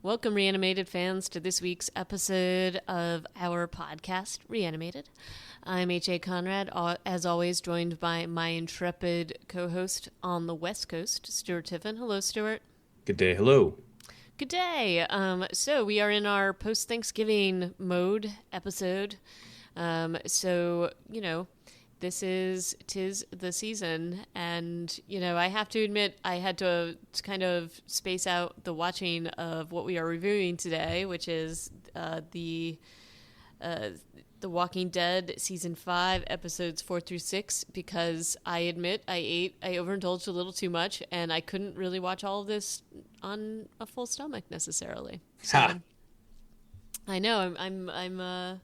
Welcome, Reanimated fans, to this week's episode of our podcast, Reanimated. I'm H.A. Conrad, as always, joined by my intrepid co-host on the West Coast, Stuart Tiffin. Hello, Stuart. Good day. Hello. Good day. So we are in our post-Thanksgiving mode episode. Tis the season, and I have to admit I had to kind of space out the watching of what we are reviewing today, which is the Walking Dead season 5 episodes 4 through 6, because I admit I overindulged a little too much, and I couldn't really watch all of this on a full stomach necessarily. So Ha! I know I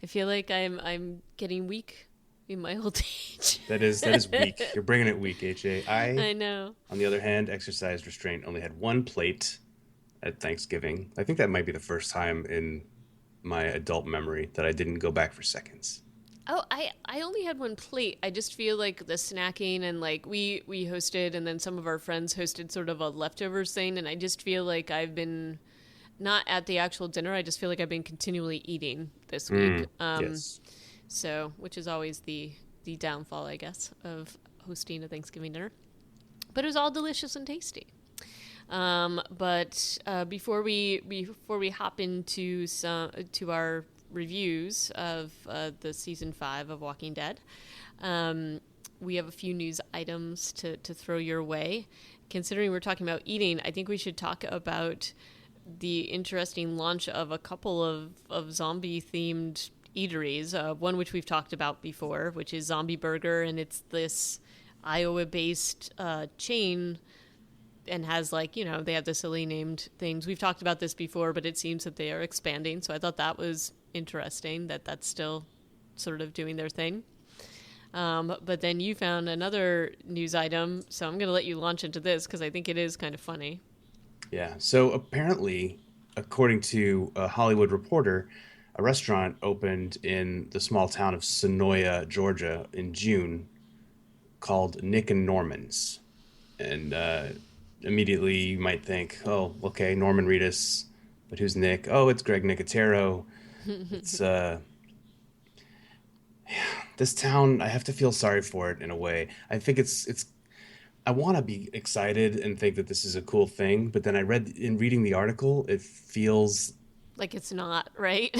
feel like I'm getting weak in my old age. That is weak. You're bringing it weak, HA. I know. On the other hand, exercise restraint. Only had one plate at Thanksgiving. I think that might be the first time in my adult memory that I didn't go back for seconds. Oh, I only had one plate. I just feel like the snacking and like we hosted, and then some of our friends hosted sort of a leftovers thing, and I just feel like I've been not at the actual dinner. I just feel like I've been continually eating this week. Yes. So, which is always the downfall, I guess, of hosting a Thanksgiving dinner. But it was all delicious and tasty. But before we hop into our reviews of the season 5 of Walking Dead, we have a few news items to throw your way. Considering we're talking about eating, I think we should talk about the interesting launch of a couple of zombie-themed eateries. One which we've talked about before, which is Zombie Burger, and it's this Iowa-based chain, and has they have the silly named things. We've talked about this before, but it seems that they are expanding. So I thought that was interesting that that's still sort of doing their thing. But then you found another news item, so I'm going to let you launch into this because I think it is kind of funny. Yeah. So apparently, according to a Hollywood Reporter, a restaurant opened in the small town of Sonoya, Georgia, in June, called Nick and Norman's. And immediately you might think, oh, okay, Norman Reedus, but who's Nick? Oh, it's Greg Nicotero. It's this town. I have to feel sorry for it in a way. I think it's. I want to be excited and think that this is a cool thing, but then reading the article, it feels like it's not right.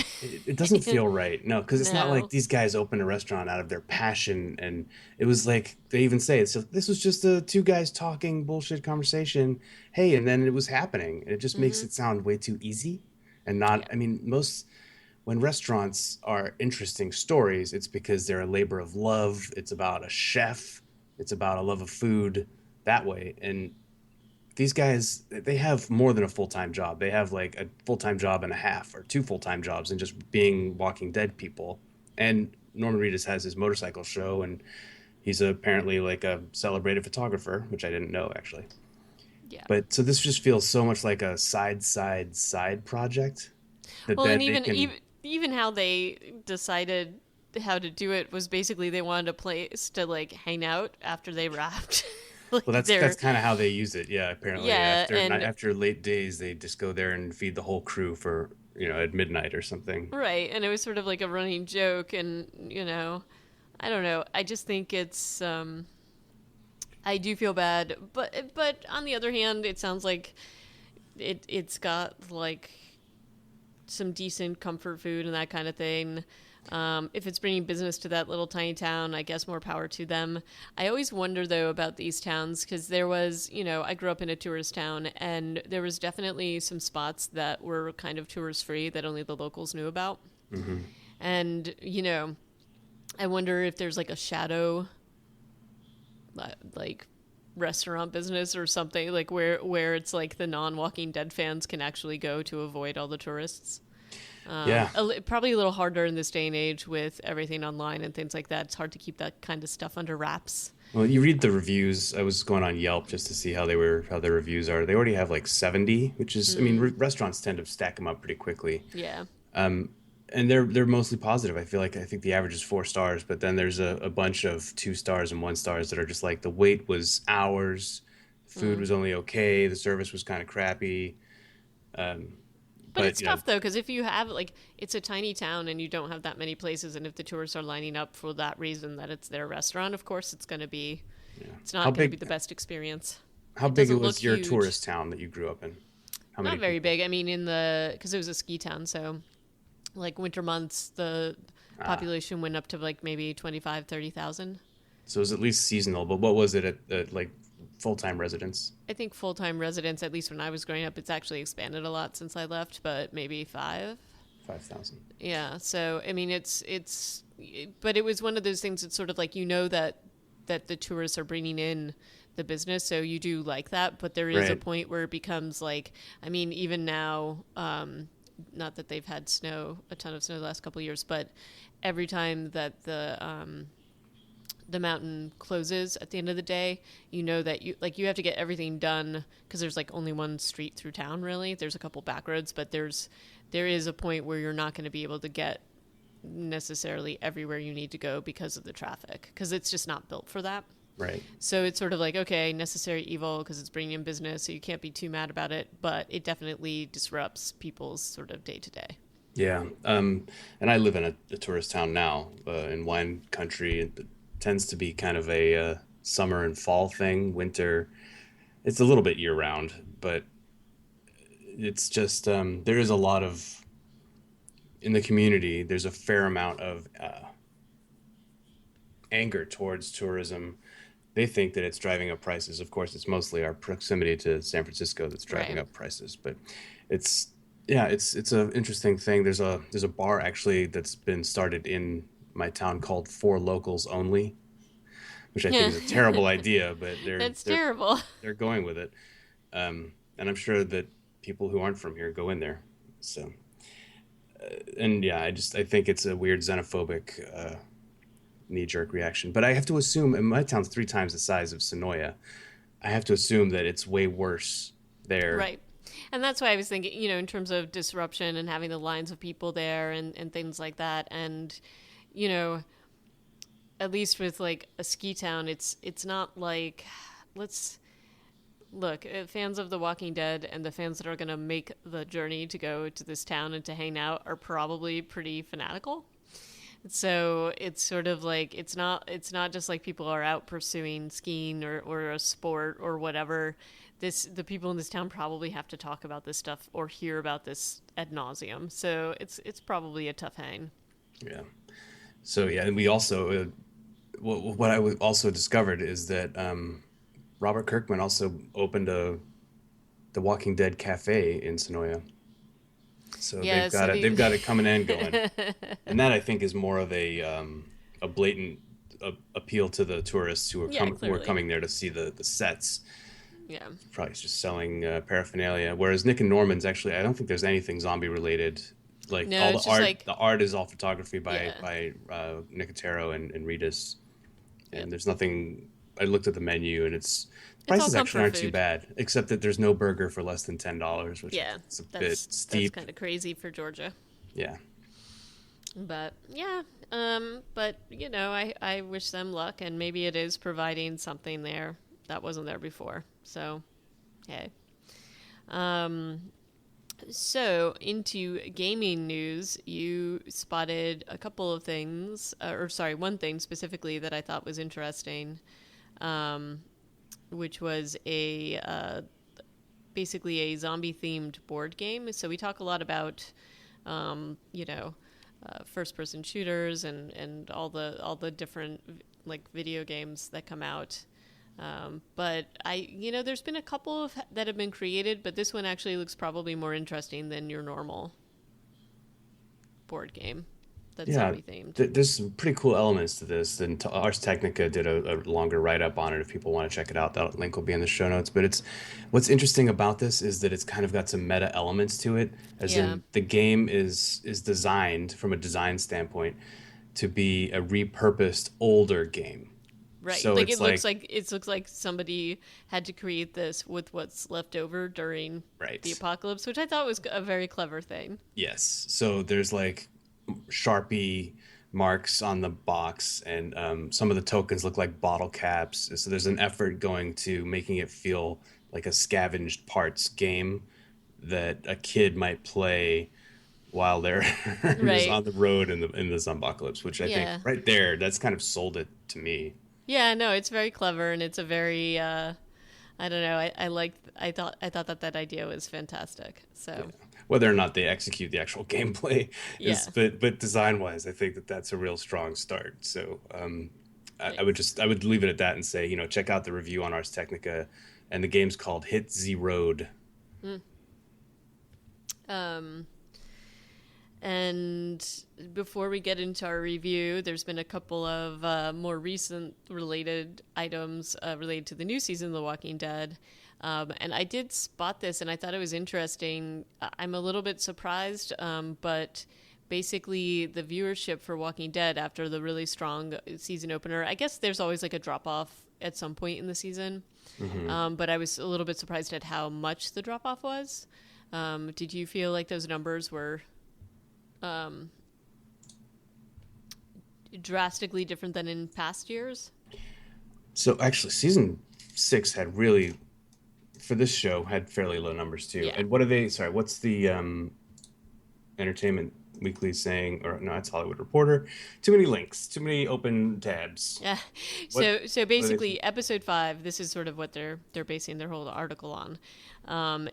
it doesn't feel right. No, because it's not No. like these guys opened a restaurant out of their passion, and it was like they even say it's just, this was just two guys talking bullshit conversation. Hey, and then it was happening. It just makes it sound way too easy, and not. Yeah. I mean, when restaurants are interesting stories, it's because they're a labor of love. It's about a chef. It's about a love of food that way, and these guys, they have more than a full-time job. They have like a full-time job and a half or 2 full-time jobs and just being Walking Dead people. And Norman Reedus has his motorcycle show, and he's apparently like a celebrated photographer, which I didn't know actually. Yeah. But so this just feels so much like a side project that Well, then and they can. even how they decided how to do it was basically they wanted a place to like hang out after they wrapped. Well, that's kind of how they use it. Yeah, apparently Yeah, and after late days, they just go there and feed the whole crew for at midnight or something. right, and it was sort of like a running joke, and I don't know. I just think it's I do feel bad, but on the other hand, it sounds like it's got like some decent comfort food and that kind of thing. If it's bringing business to that little tiny town, I guess more power to them. I always wonder, though, about these towns, because there was, I grew up in a tourist town, and there was definitely some spots that were kind of tourist-free that only the locals knew about. Mm-hmm. And, I wonder if there's like a shadow, like, restaurant business or something, like where it's like the non-Walking Dead fans can actually go to avoid all the tourists. Yeah. Probably a little harder in this day and age with everything online and things like that. It's hard to keep that kind of stuff under wraps. Well, you read the reviews. I was going on Yelp just to see how their reviews are. They already have like 70, which is, I mean, restaurants tend to stack them up pretty quickly. Yeah. And they're mostly positive. I think the average is 4 stars, but then there's a bunch of 2 stars and 1 stars that are just like the wait was hours, food was only okay, the service was kind of crappy. Um, But but it's tough though, because if you have like, it's a tiny town and you don't have that many places, and if the tourists are lining up for that reason that it's their restaurant, of course it's going to be, yeah, it's not going to be the best experience. how It big doesn't look was your huge. tourist town that you grew up in? How many Not very people? big. I mean, because it was a ski town, so like winter months, the Ah, population went up to like maybe 25, 30,000. so it was at least seasonal. But what was it at like full time residents? I think full time residents, at least when I was growing up, it's actually expanded a lot since I left, but maybe five. 5,000. Yeah. So I mean, but it was one of those things. It's sort of like that the tourists are bringing in the business, so you do like that. But there is a Right. point where it becomes like, I mean, even now, not that they've had a ton of snow the last couple of years, but every time that the mountain closes at the end of the day, you know that you have to get everything done because there's like only one street through town really. There's a couple back roads, but there is a point where you're not going to be able to get necessarily everywhere you need to go because of the traffic because it's just not built for that. Right. So it's sort of like, okay, necessary evil because it's bringing in business, so you can't be too mad about it, but it definitely disrupts people's sort of day to day. Yeah. And I live in a tourist town now, in wine country. It tends to be kind of a summer and fall thing. Winter, it's a little bit year round, but it's just there is a lot of in the community. There's a fair amount of anger towards tourism. They think that it's driving up prices. Of course, it's mostly our proximity to San Francisco that's driving Right. up prices. But it's yeah, it's an interesting thing. There's a bar actually that's been started in my town called For Locals Only, which I think Yeah. is a terrible idea, but That's terrible. they're going with it. And I'm sure that people who aren't from here go in there. So and yeah, I think it's a weird xenophobic knee jerk reaction. But I have to assume, and my town's 3 times the size of Sonoya. I have to assume that it's way worse there. Right. And that's why I was thinking, in terms of disruption and having the lines of people there and things like that. And, you know, at least with like a ski town, it's not like, let's look, fans of The Walking Dead and the fans that are going to make the journey to go to this town and to hang out are probably pretty fanatical. So it's sort of like it's not just like people are out pursuing skiing or a sport or whatever. The people in this town probably have to talk about this stuff or hear about this ad nauseum. So it's probably a tough hang. Yeah. So yeah, and we also what also discovered is that Robert Kirkman also opened a The Walking Dead cafe in Sonoya. So Yeah, so they've the got it coming and going, and that I think is more of a blatant appeal to the tourists yeah, who are clearly. coming there to see the sets. Yeah. Probably just selling paraphernalia. Whereas Nick and Norman's actually, I don't think there's anything zombie related. Like No, all it's just like the art is all photography yeah. by Nicotero and Regis, Yep. and there's nothing. I looked at the menu and the It's all prices actually comfort aren't too food. bad, except that there's no burger for less than $10, which I Yeah. think is a bit That's steep. kind of crazy for Georgia. Yeah, But yeah, but I wish them luck, and maybe it is providing something there that wasn't there before. So, hey. Um, so into gaming news, you spotted a couple of things, or sorry, one thing specifically that I thought was interesting, um, which was a basically a zombie themed board game. So we talk a lot about, um, you know, first person shooters and all the different like video games that come out. But there's been a couple of that have been created, but this one actually looks probably more interesting than your normal board game that's yeah. zombie themed. There's some pretty cool elements to this. And Ars Technica did a longer write up on it. If people want to check it out, that link will be in the show notes. But it's what's interesting about this is that it's kind of got some meta elements to it, as Yeah. in the game is designed from a design standpoint to be a repurposed older game. Right. So Like it's like it looks like somebody had to create this with what's left over during the right. apocalypse, which I thought was a very clever thing. Yes. So there's like Sharpie marks on the box, and some of the tokens look like bottle caps. So there's an effort going to making it feel like a scavenged parts game that a kid might play while they're just Right. on the road in the Zombocalypse, which I think Yeah. right there, that's kind of sold it to me. Yeah, no, it's very clever and it's a very I don't know. I thought that that idea was fantastic. Yeah. So, Whether or not they execute the actual gameplay is, yeah. but design wise, I think that that's a real strong start. So Right. I would leave it at that and say, check out the review on Ars Technica, and the game's called Hit Z Road. Mm. Um And before we get into our review, there's been a couple of more recent related items related to the new season of The Walking Dead. And I did spot this and I thought it was interesting. I'm a little bit surprised, but basically the viewership for Walking Dead after the really strong season opener, I guess there's always like a drop off at some point in the season. Hmm. But I was a little bit surprised at how much the drop off was. Did you feel like those numbers were um, drastically different than in past years? So actually, season 6 had really, for this show, had fairly low numbers too. Yeah. And what are they? Sorry, what's the Entertainment Weekly saying? Or no, it's Hollywood Reporter. Too many links, too many open tabs. Yeah. What So what are they saying? basically, episode 5. This is sort of what they're basing their whole article on.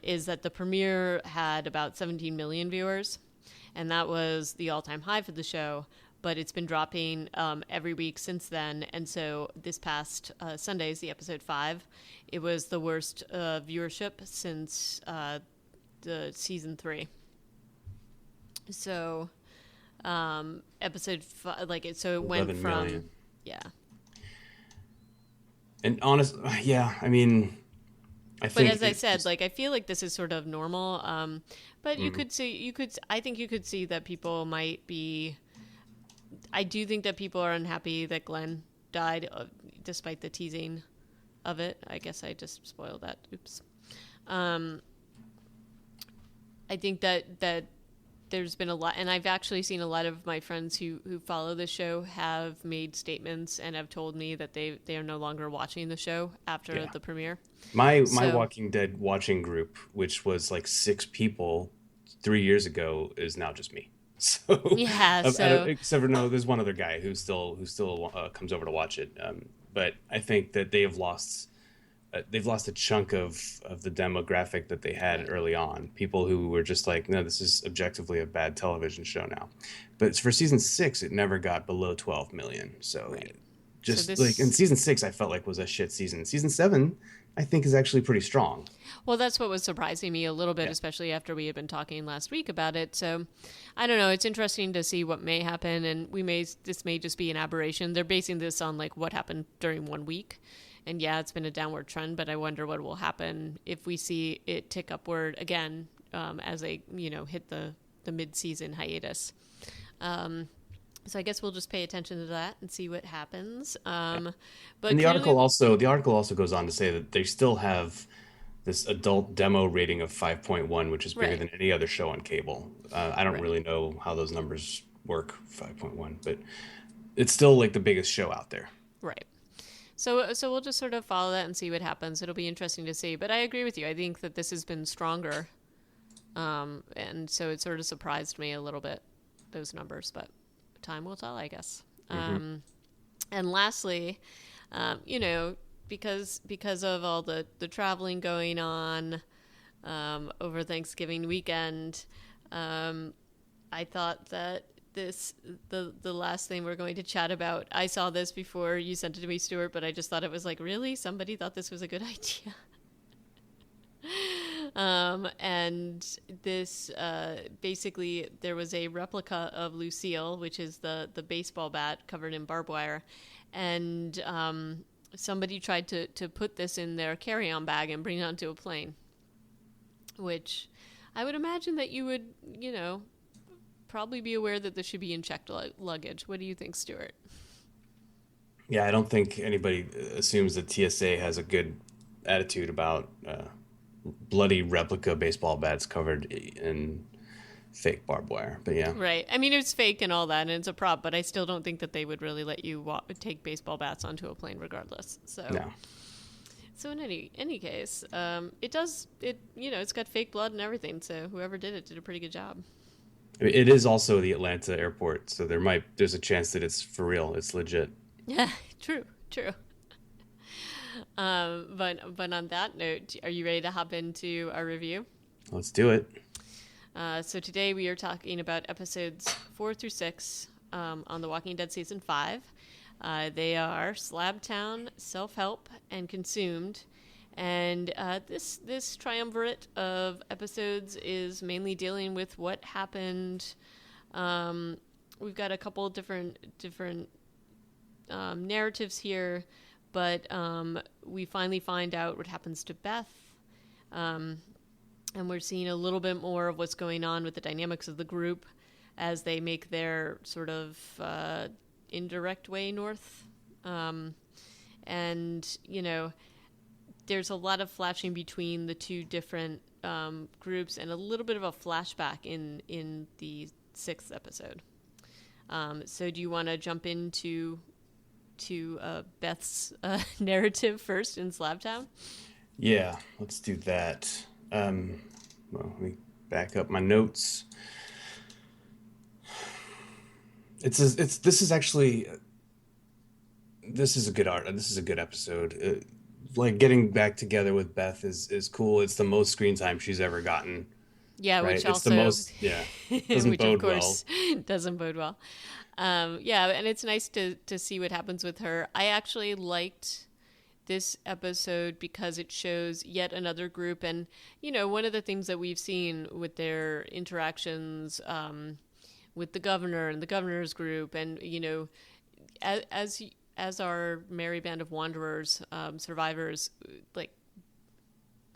Is that the premiere had about 17 million viewers, and that was the all-time high for the show. But it's been dropping every week since then, and so this past Sunday's the episode 5. It was the worst viewership since the season 3. So episode 5, like so it went 11 from million. yeah. And honest, yeah, I mean, I But think as I it said, just, like I feel like this is sort of normal. But mhm. I think you could see that people might be. I do think that people are unhappy that Glenn died, despite the teasing of it. I guess I just spoiled that. Oops. Um, I think that there's been a lot, and I've actually seen a lot of my friends who follow the show have made statements and have told me that they are no longer watching the show after Yeah. the premiere. My So Walking Dead watching group, which was like 6 people 3 years ago, is now just me. So, yeah, so except for no, there's one other guy who still comes over to watch it. But I think that they've lost a chunk of the demographic that they had right, early on. People who were just like, no, this is objectively a bad television show now. But for season 6, it never got below 12 million. So right. So just like in this season 6, I felt like was a shit season. Season 7, I think, is actually pretty strong. Well, that's what was surprising me a little bit, Yeah. especially after we had been talking last week about it. So, I don't know. It's interesting to see what may happen, and this may just be an aberration. They're basing this on like what happened during 1 week, and yeah, it's been a downward trend. But I wonder what will happen if we see it tick upward again as they hit the mid season hiatus. Um, so I guess we'll just pay attention to that and see what happens. Yeah. But And clearly, the article also goes on to say that they still have this adult demo rating of 5.1, which is bigger right, than any other show on cable. I don't right. really know how those numbers work, 5.1, but it's still like the biggest show out there. Right. So we'll just sort of follow that and see what happens. It'll be interesting to see. But I agree with you. I think that this has been stronger, and so it sort of surprised me a little bit, those numbers. But time will tell, I guess. Hmm. And lastly, you know, because of all the traveling going on over Thanksgiving weekend, I thought that the last thing we're going to chat about. I saw this before you sent it to me, Stuart, but I just thought it was like, really, somebody thought this was a good idea. And this basically there was a replica of Lucille, which is the baseball bat covered in barbed wire, and somebody tried to put this in their carry-on bag and bring it onto a plane, which I would imagine that you would, probably be aware that this should be in checked luggage. What do you think, Stuart? Yeah, I don't think anybody assumes that TSA has a good attitude about bloody replica baseball bats covered in fake barbed wire. But yeah, Right. I mean, it's fake and all that, and it's a prop, but I still don't think that they would really let you take baseball bats onto a plane regardless. So, no. So in any case, it's got fake blood and everything. So whoever did it did a pretty good job. I mean, it is also the Atlanta airport, so there's a chance that it's for real. It's legit. Yeah, true, true. But on that note, are you ready to hop into our review? Let's do it. So today we are talking about episodes 4 through 6 on The Walking Dead season 5. They are Slabtown, Self-Help, and Consumed. And this triumvirate of episodes is mainly dealing with what happened. We've got a couple different narratives here, but we finally find out what happens to Beth. And we're seeing a little bit more of what's going on with the dynamics of the group as they make their sort of indirect way north. And, there's a lot of flashing between the two different groups and a little bit of a flashback in the 6th episode. So do you want to jump into Beth's narrative first in Slabtown? Yeah, let's do that. Well, let me back up my notes. This is a good art. This is a good episode. Like getting back together with Beth is cool. It's the most screen time she's ever gotten. Yeah, right? which It's also the most. Yeah, doesn't which bode of course doesn't bode well. Yeah, and it's nice to see what happens with her. I actually liked this episode because it shows yet another group, and one of the things that we've seen with their interactions with the governor and the governor's group, and as our merry band of wanderers, survivors, like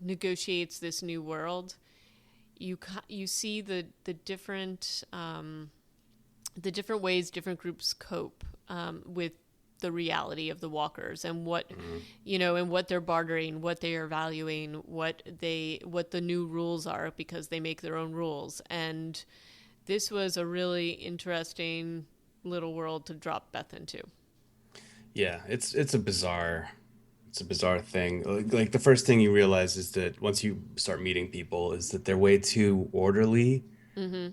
negotiates this new world, you see the different ways different groups cope with the reality of the walkers and what and what they're bartering, what they are valuing, what the new rules are, because they make their own rules. And this was a really interesting little world to drop Beth into. Yeah, it's a bizarre thing. Like the first thing you realize is that once you start meeting people is that they're way too orderly.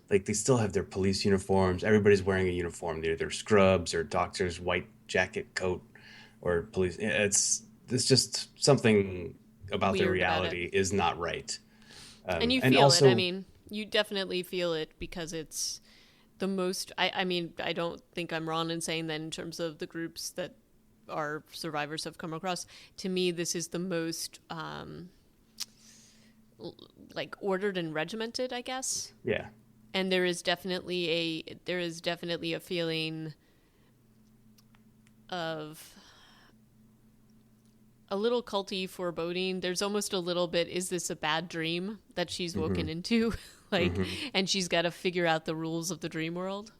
Like they still have their police uniforms. Everybody's wearing a uniform. They're scrubs or doctor's white jacket, coat, or police. It's just something about their Weird about reality is not right. And you And feel it. also, I mean, you definitely feel it because it's the most. I mean, I don't think I'm wrong in saying that in terms of the groups that our survivors have come across. To me, this is the most like ordered and regimented, I guess. yeah, And there is definitely a feeling of a little culty foreboding. There's almost a little bit, is this a bad dream that she's woken into? And she's got to figure out the rules of the dream world.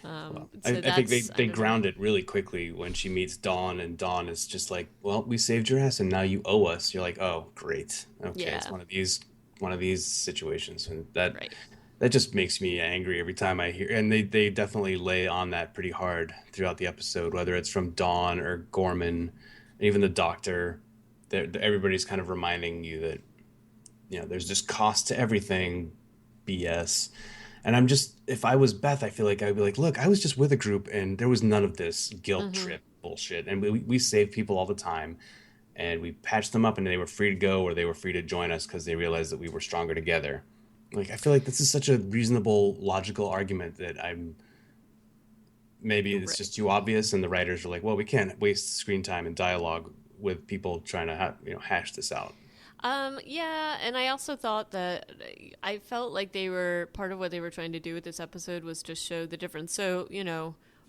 I think they ground it really quickly when she meets Dawn, and Dawn is just like, "Well, we saved your ass, and now you owe us." You're like, "Oh, great, okay." Yeah. It's one of these situations, and that Right. that just makes me angry every time I hear. And they definitely lay on that pretty hard throughout the episode, whether it's from Dawn or Gorman, and even the doctor. Everybody's kind of reminding you that there's just cost to everything, BS. And if I was Beth, I feel like I'd be like, look, I was just with a group and there was none of this guilt trip bullshit. And we save people all the time, and we patched them up and they were free to go, or they were free to join us because they realized that we were stronger together. Like, I feel like this is such a reasonable, logical argument that maybe it's just too obvious. And the writers are like, well, we can't waste screen time and dialogue with people trying to hash this out. Yeah, and I also thought that I felt like part of what they were trying to do with this episode was just show the difference. So,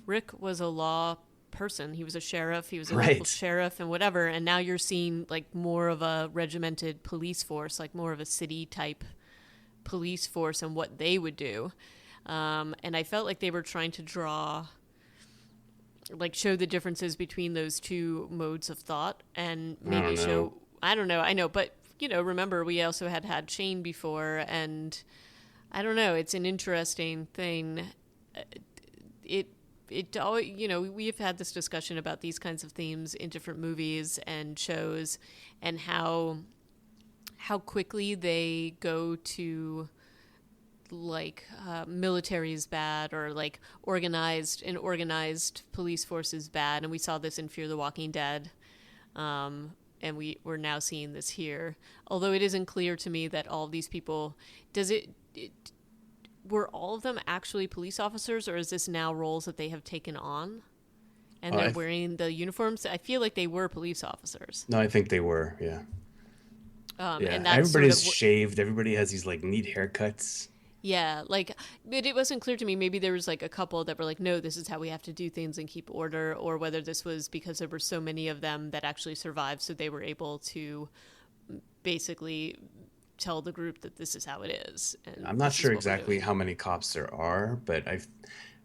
Rick was a law person. He was a sheriff. He was a local sheriff and whatever. And now you're seeing like more of a regimented police force, like more of a city type police force and what they would do. And I felt like they were trying to show the differences between those two modes of thought, and maybe I don't know. I know, but remember we also had Shane before, and I don't know. It's an interesting thing. it always, you know, we've had this discussion about these kinds of themes in different movies and shows, and how quickly they go to like military is bad, or like organized police force is bad, and we saw this in Fear the Walking Dead, and we're now seeing this here. Although it isn't clear to me that all of these people, were all of them actually police officers, or is this now roles that they have taken on and they're wearing the uniforms? I feel like they were police officers. No, I think they were. Yeah. Yeah. And that's Everybody's sort of, shaved. Everybody has these like neat haircuts. yeah, like, but it wasn't clear to me. Maybe there was like a couple that were like, no, this is how we have to do things and keep order, or whether this was because there were so many of them that actually survived, so they were able to basically tell the group that this is how it is. And I'm not this is sure what we're exactly doing. how many cops there are, but I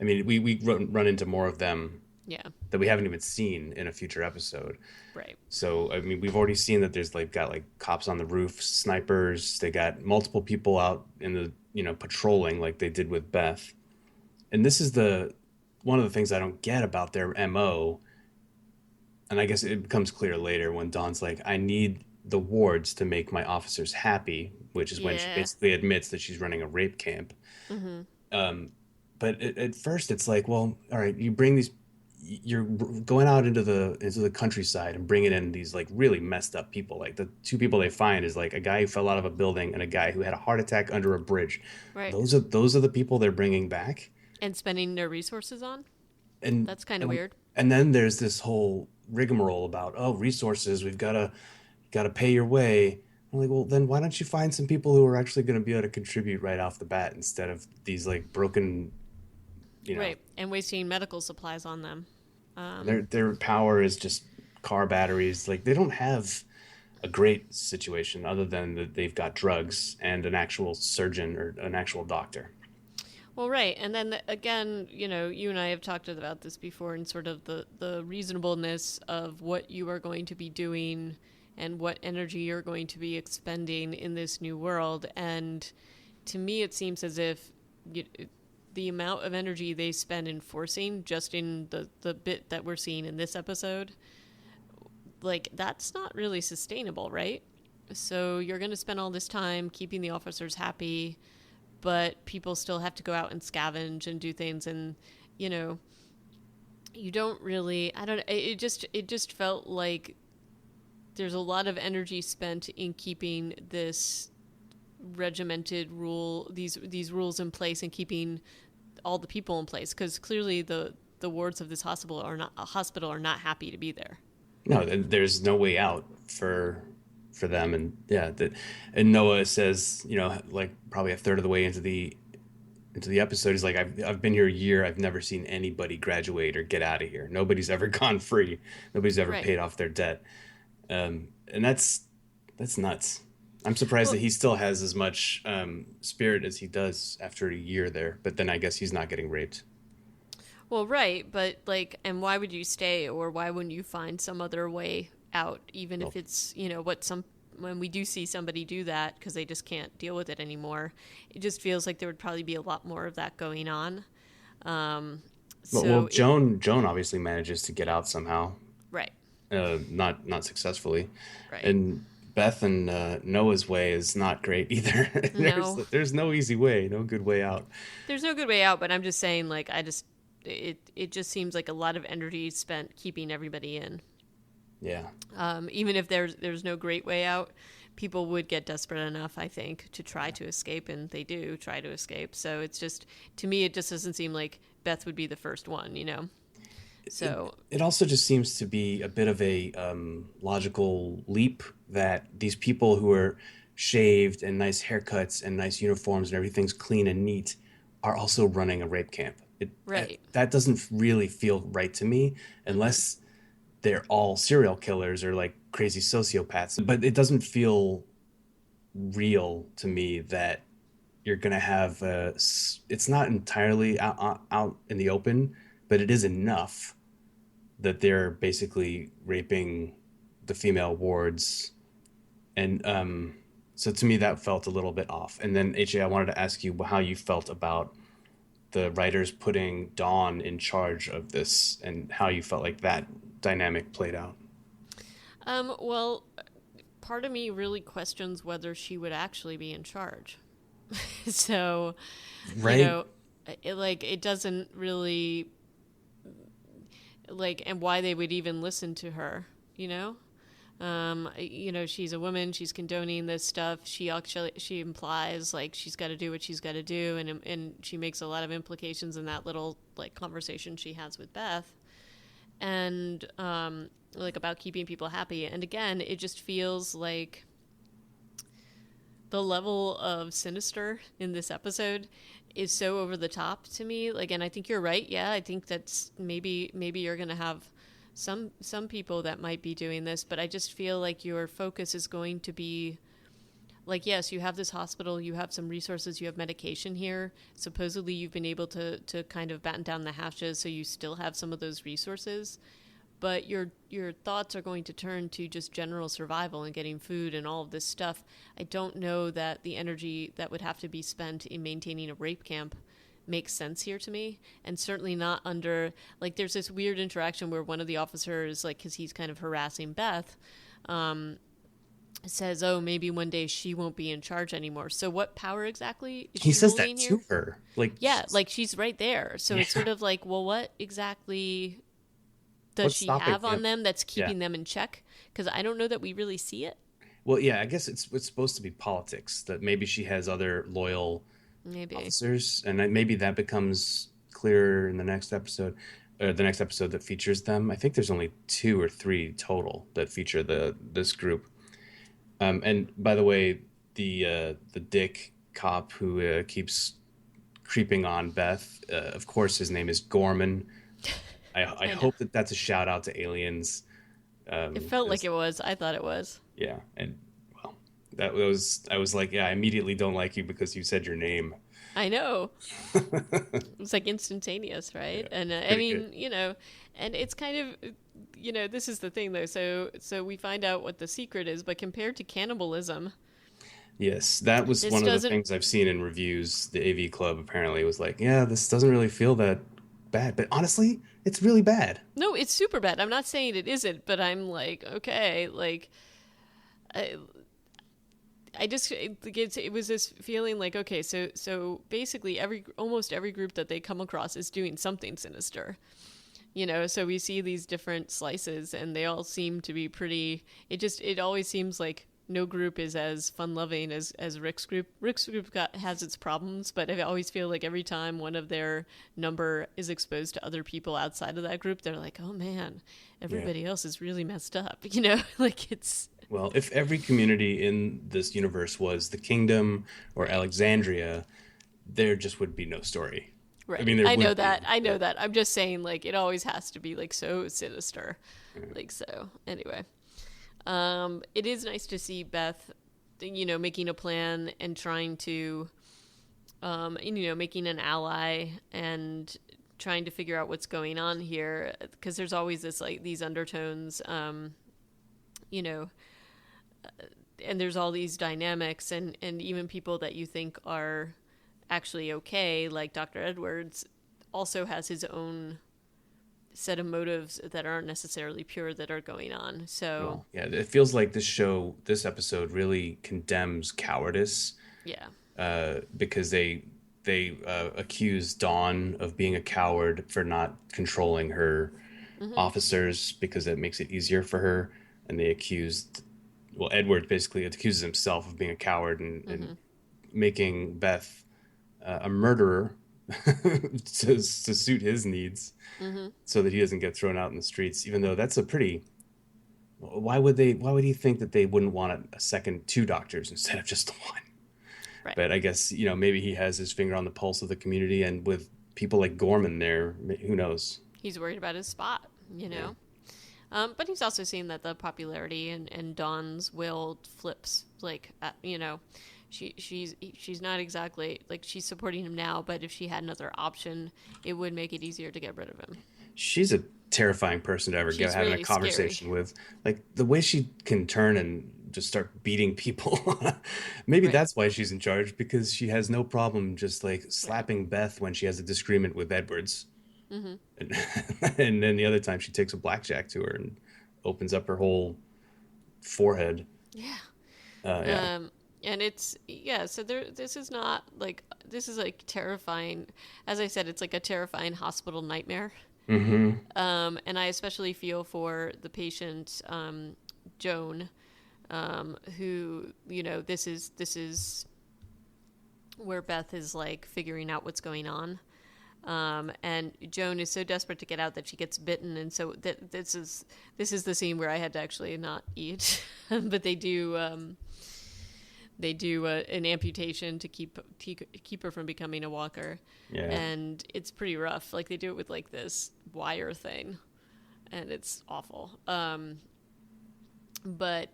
mean, we run into more of them Yeah, that we haven't even seen in a future episode. right. So, I mean, we've already seen that there's like got like cops on the roof, snipers. They got multiple people out in the, patrolling like they did with Beth. And this is one of the things I don't get about their MO. And I guess it becomes clear later when Dawn's like, I need the wards to make my officers happy, which is when she Yeah. basically admits that she's running a rape camp. Mm-hmm. But at first it's like, well, all right, you're going out into the countryside and bringing in these like really messed up people. Like the two people they find is like a guy who fell out of a building and a guy who had a heart attack under a bridge. Right. Those are the people they're bringing back. And spending their resources on? And That's kind of and, weird. and then there's this whole rigmarole about, oh, resources, we've got to pay your way. I'm like, well, then why don't you find some people who are actually going to be able to contribute right off the bat instead of these like broken, you know, Right. And wasting medical supplies on them. their power is just car batteries. Like they don't have a great situation other than that they've got drugs and an actual surgeon or an actual doctor. Well, right. And then again, you know, you and I have talked about this before, and sort of the reasonableness of what you are going to be doing and what energy you're going to be expending in this new world. And to me, it seems as if the amount of energy they spend enforcing just in the bit that we're seeing in this episode, like, that's not really sustainable, right? So you're going to spend all this time keeping the officers happy, but people still have to go out and scavenge and do things, and you know, you don't really, I don't, it just felt like there's a lot of energy spent in keeping this regimented these rules in place, and keeping all the people in place, because clearly the wards of this hospital are not happy to be there. No, there's no way out for them, and yeah, and Noah says, like probably a third of the way into the episode, he's like, I've been here a year, I've never seen anybody graduate or get out of here. Nobody's ever gone free. Nobody's ever Right. paid off their debt. And that's nuts. I'm surprised Well, that he still has as much spirit as he does after a year there. But then I guess he's not getting raped. well, right, but like, and why would you stay, or why wouldn't you find some other way out, even Well, if it's, when we do see somebody do that because they just can't deal with it anymore, it just feels like there would probably be a lot more of that going on. Um, well, so it, Joan obviously manages to get out somehow, right, not successfully, right. and Beth and Noah's way is not great either. No, There's no easy way, no good way out. there's no good way out, but I'm just saying, like, it just seems like a lot of energy spent keeping everybody in. Yeah. Even if there's no great way out, people would get desperate enough, I think, to try to escape, and they do try to escape. So it's just, to me, it just doesn't seem like Beth would be the first one, you know? It, So, it also just seems to be a bit of a logical leap that these people who are shaved and nice haircuts and nice uniforms and everything's clean and neat are also running a rape camp. right. That doesn't really feel right to me Mm-hmm. unless they're all serial killers or like crazy sociopaths. But it doesn't feel real to me that you're gonna have it's not entirely out in the open, but it is enough that they're basically raping the female wards, and so to me that felt a little bit off. And then HA, I wanted to ask you how you felt about the writers putting Dawn in charge of this and how you felt like that dynamic played out. Well, part of me really questions whether she would actually be in charge. So, you Right? know, it doesn't really and why they would even listen to her, you know? She's a woman. She's condoning this stuff. She implies like she's got to do what she's got to do, and she makes a lot of implications in that little like conversation she has with Beth, and like about keeping people happy. And again, it just feels like the level of sinister in this episode is so over the top to me. Like, and I think you're right. Yeah, I think that's maybe you're gonna have some people that might be doing this, but I just feel like your focus is going to be like, yes, you have this hospital, you have some resources, you have medication here. Supposedly you've been able to kind of batten down the hatches so you still have some of those resources. But your thoughts are going to turn to just general survival and getting food and all of this stuff. I don't know that the energy that would have to be spent in maintaining a rape camp makes sense here to me, and certainly not under like there's this weird interaction where one of the officers, like, because he's kind of harassing Beth, says, oh, maybe one day she won't be in charge anymore. So what power exactly is He she says holding that here? to her. Like, Yeah, like she's right there. So yeah. it's sort of like, well, what exactly does What's she stopping have on him? them that's Yeah. keeping them in check? Because I don't know that we really see it. Well, yeah, I guess it's supposed to be politics that maybe she has other loyal Maybe. officers, and maybe that becomes clearer in the next episode, or the next episode that features them. I think there's only two or three total that feature the this group. And by the way, the dick cop who keeps creeping on Beth, of course, his name is Gorman. I I know. hope that that's a shout out to Aliens. It felt like 'Cause it was. I thought it was. yeah, and well, that was I was like, yeah, I immediately don't like you because you said your name. I know. It was like instantaneous, right? Yeah, And I pretty good. mean, and it's kind of, this is the thing though. So we find out what the secret is, but compared to cannibalism, Yes, that was this one of the doesn't. things I've seen in reviews. The AV Club apparently was like, yeah, this doesn't really feel that bad, but honestly, it's really bad. No, it's super bad. I'm not saying it isn't, but I'm like, okay, like, I, I just it was this feeling like, okay, so basically almost every group that they come across is doing something sinister. So we see these different slices and they all seem to be pretty. It always seems like no group is as fun loving as Rick's group has its problems, but I always feel like every time one of their number is exposed to other people outside of that group, they're like, oh man, Yeah. everybody else is really messed up. Like it's. Well, if every community in this universe was the Kingdom or Right. Alexandria, there just would be no story. I Right. mean, there I know would be. that. I Yeah. know that. I'm just saying, like, it always has to be, like, so sinister. Yeah. Like, so. Anyway. It is nice to see Beth, making a plan and trying to, making an ally and trying to figure out what's going on here. Because there's always this, like, these undertones, you know, and there's all these dynamics and even people that you think are actually okay, like Dr. Edwards, also has his own set of motives that aren't necessarily pure that are going on. So, Well, yeah, it feels like this episode really condemns cowardice yeah. because they accuse Dawn of being a coward for not controlling her Hmm. officers because it makes it easier for her, and they accused, well, Edward basically accuses himself of being a coward and Hmm. making Beth a murderer to suit his needs Hmm. so that he doesn't get thrown out in the streets, even though that's a pretty why would he think that they wouldn't want a second two doctors instead of just the one? Right. But I guess, maybe he has his finger on the pulse of the community, and with people like Gorman there, who knows? He's worried about his spot, you Yeah. know? But he's also seen that the popularity and Dawn's will flips. Like, she's not exactly like she's supporting him now, but if she had another option, it would make it easier to get rid of him. She's a terrifying person to ever get She's having a really scary. conversation with. Like the way she can turn and just start beating people. Maybe Right. that's why she's in charge, because she has no problem just like Right. slapping Beth when she has a disagreement with Edwards. Mm-hmm. And, and then the other time she takes a blackjack to her and opens up her whole forehead. Yeah. Yeah. Um, and it's yeah. So there, this is not like this is like terrifying. As I said, it's like a terrifying hospital nightmare. Hmm. And I especially feel for the patient, Joan, who this is where Beth is like figuring out what's going on. And Joan is so desperate to get out that she gets bitten, and so this is the scene where I had to actually not eat, but they do an amputation to keep her from becoming a walker, Yeah. and it's pretty rough. Like they do it with like this wire thing, and it's awful. But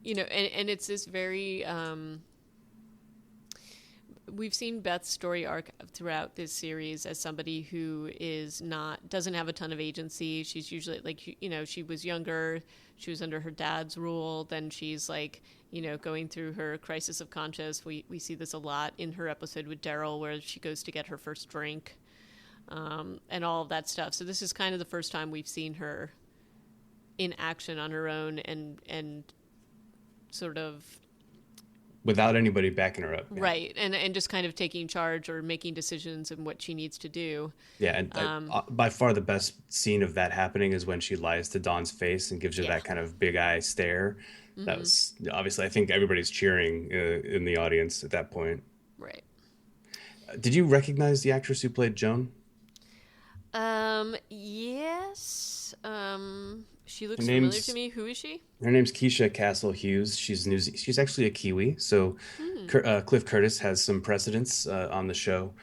and it's this very we've seen Beth's story arc throughout this series as somebody who doesn't have a ton of agency. She's usually like, she was younger, she was under her dad's rule, then she's like, going through her crisis of conscience. We see this a lot in her episode with Daryl where she goes to get her first drink, and all of that stuff. So this is kind of the first time we've seen her in action on her own and sort of Without anybody backing her up. Yeah. right, and just kind of taking charge or making decisions and what she needs to do. Yeah, and by far the best scene of that happening is when she lies to Dawn's face and gives her Yeah. that kind of big eye stare. That Mm-hmm. was obviously, I think everybody's cheering in the audience at that point. Right. Did you recognize the actress who played Joan? Yes. She Her looks familiar to name's me. Who is she? her name's Keisha Castle Hughes. She's actually a Kiwi, so Hmm. Cliff Curtis has some precedence on the show.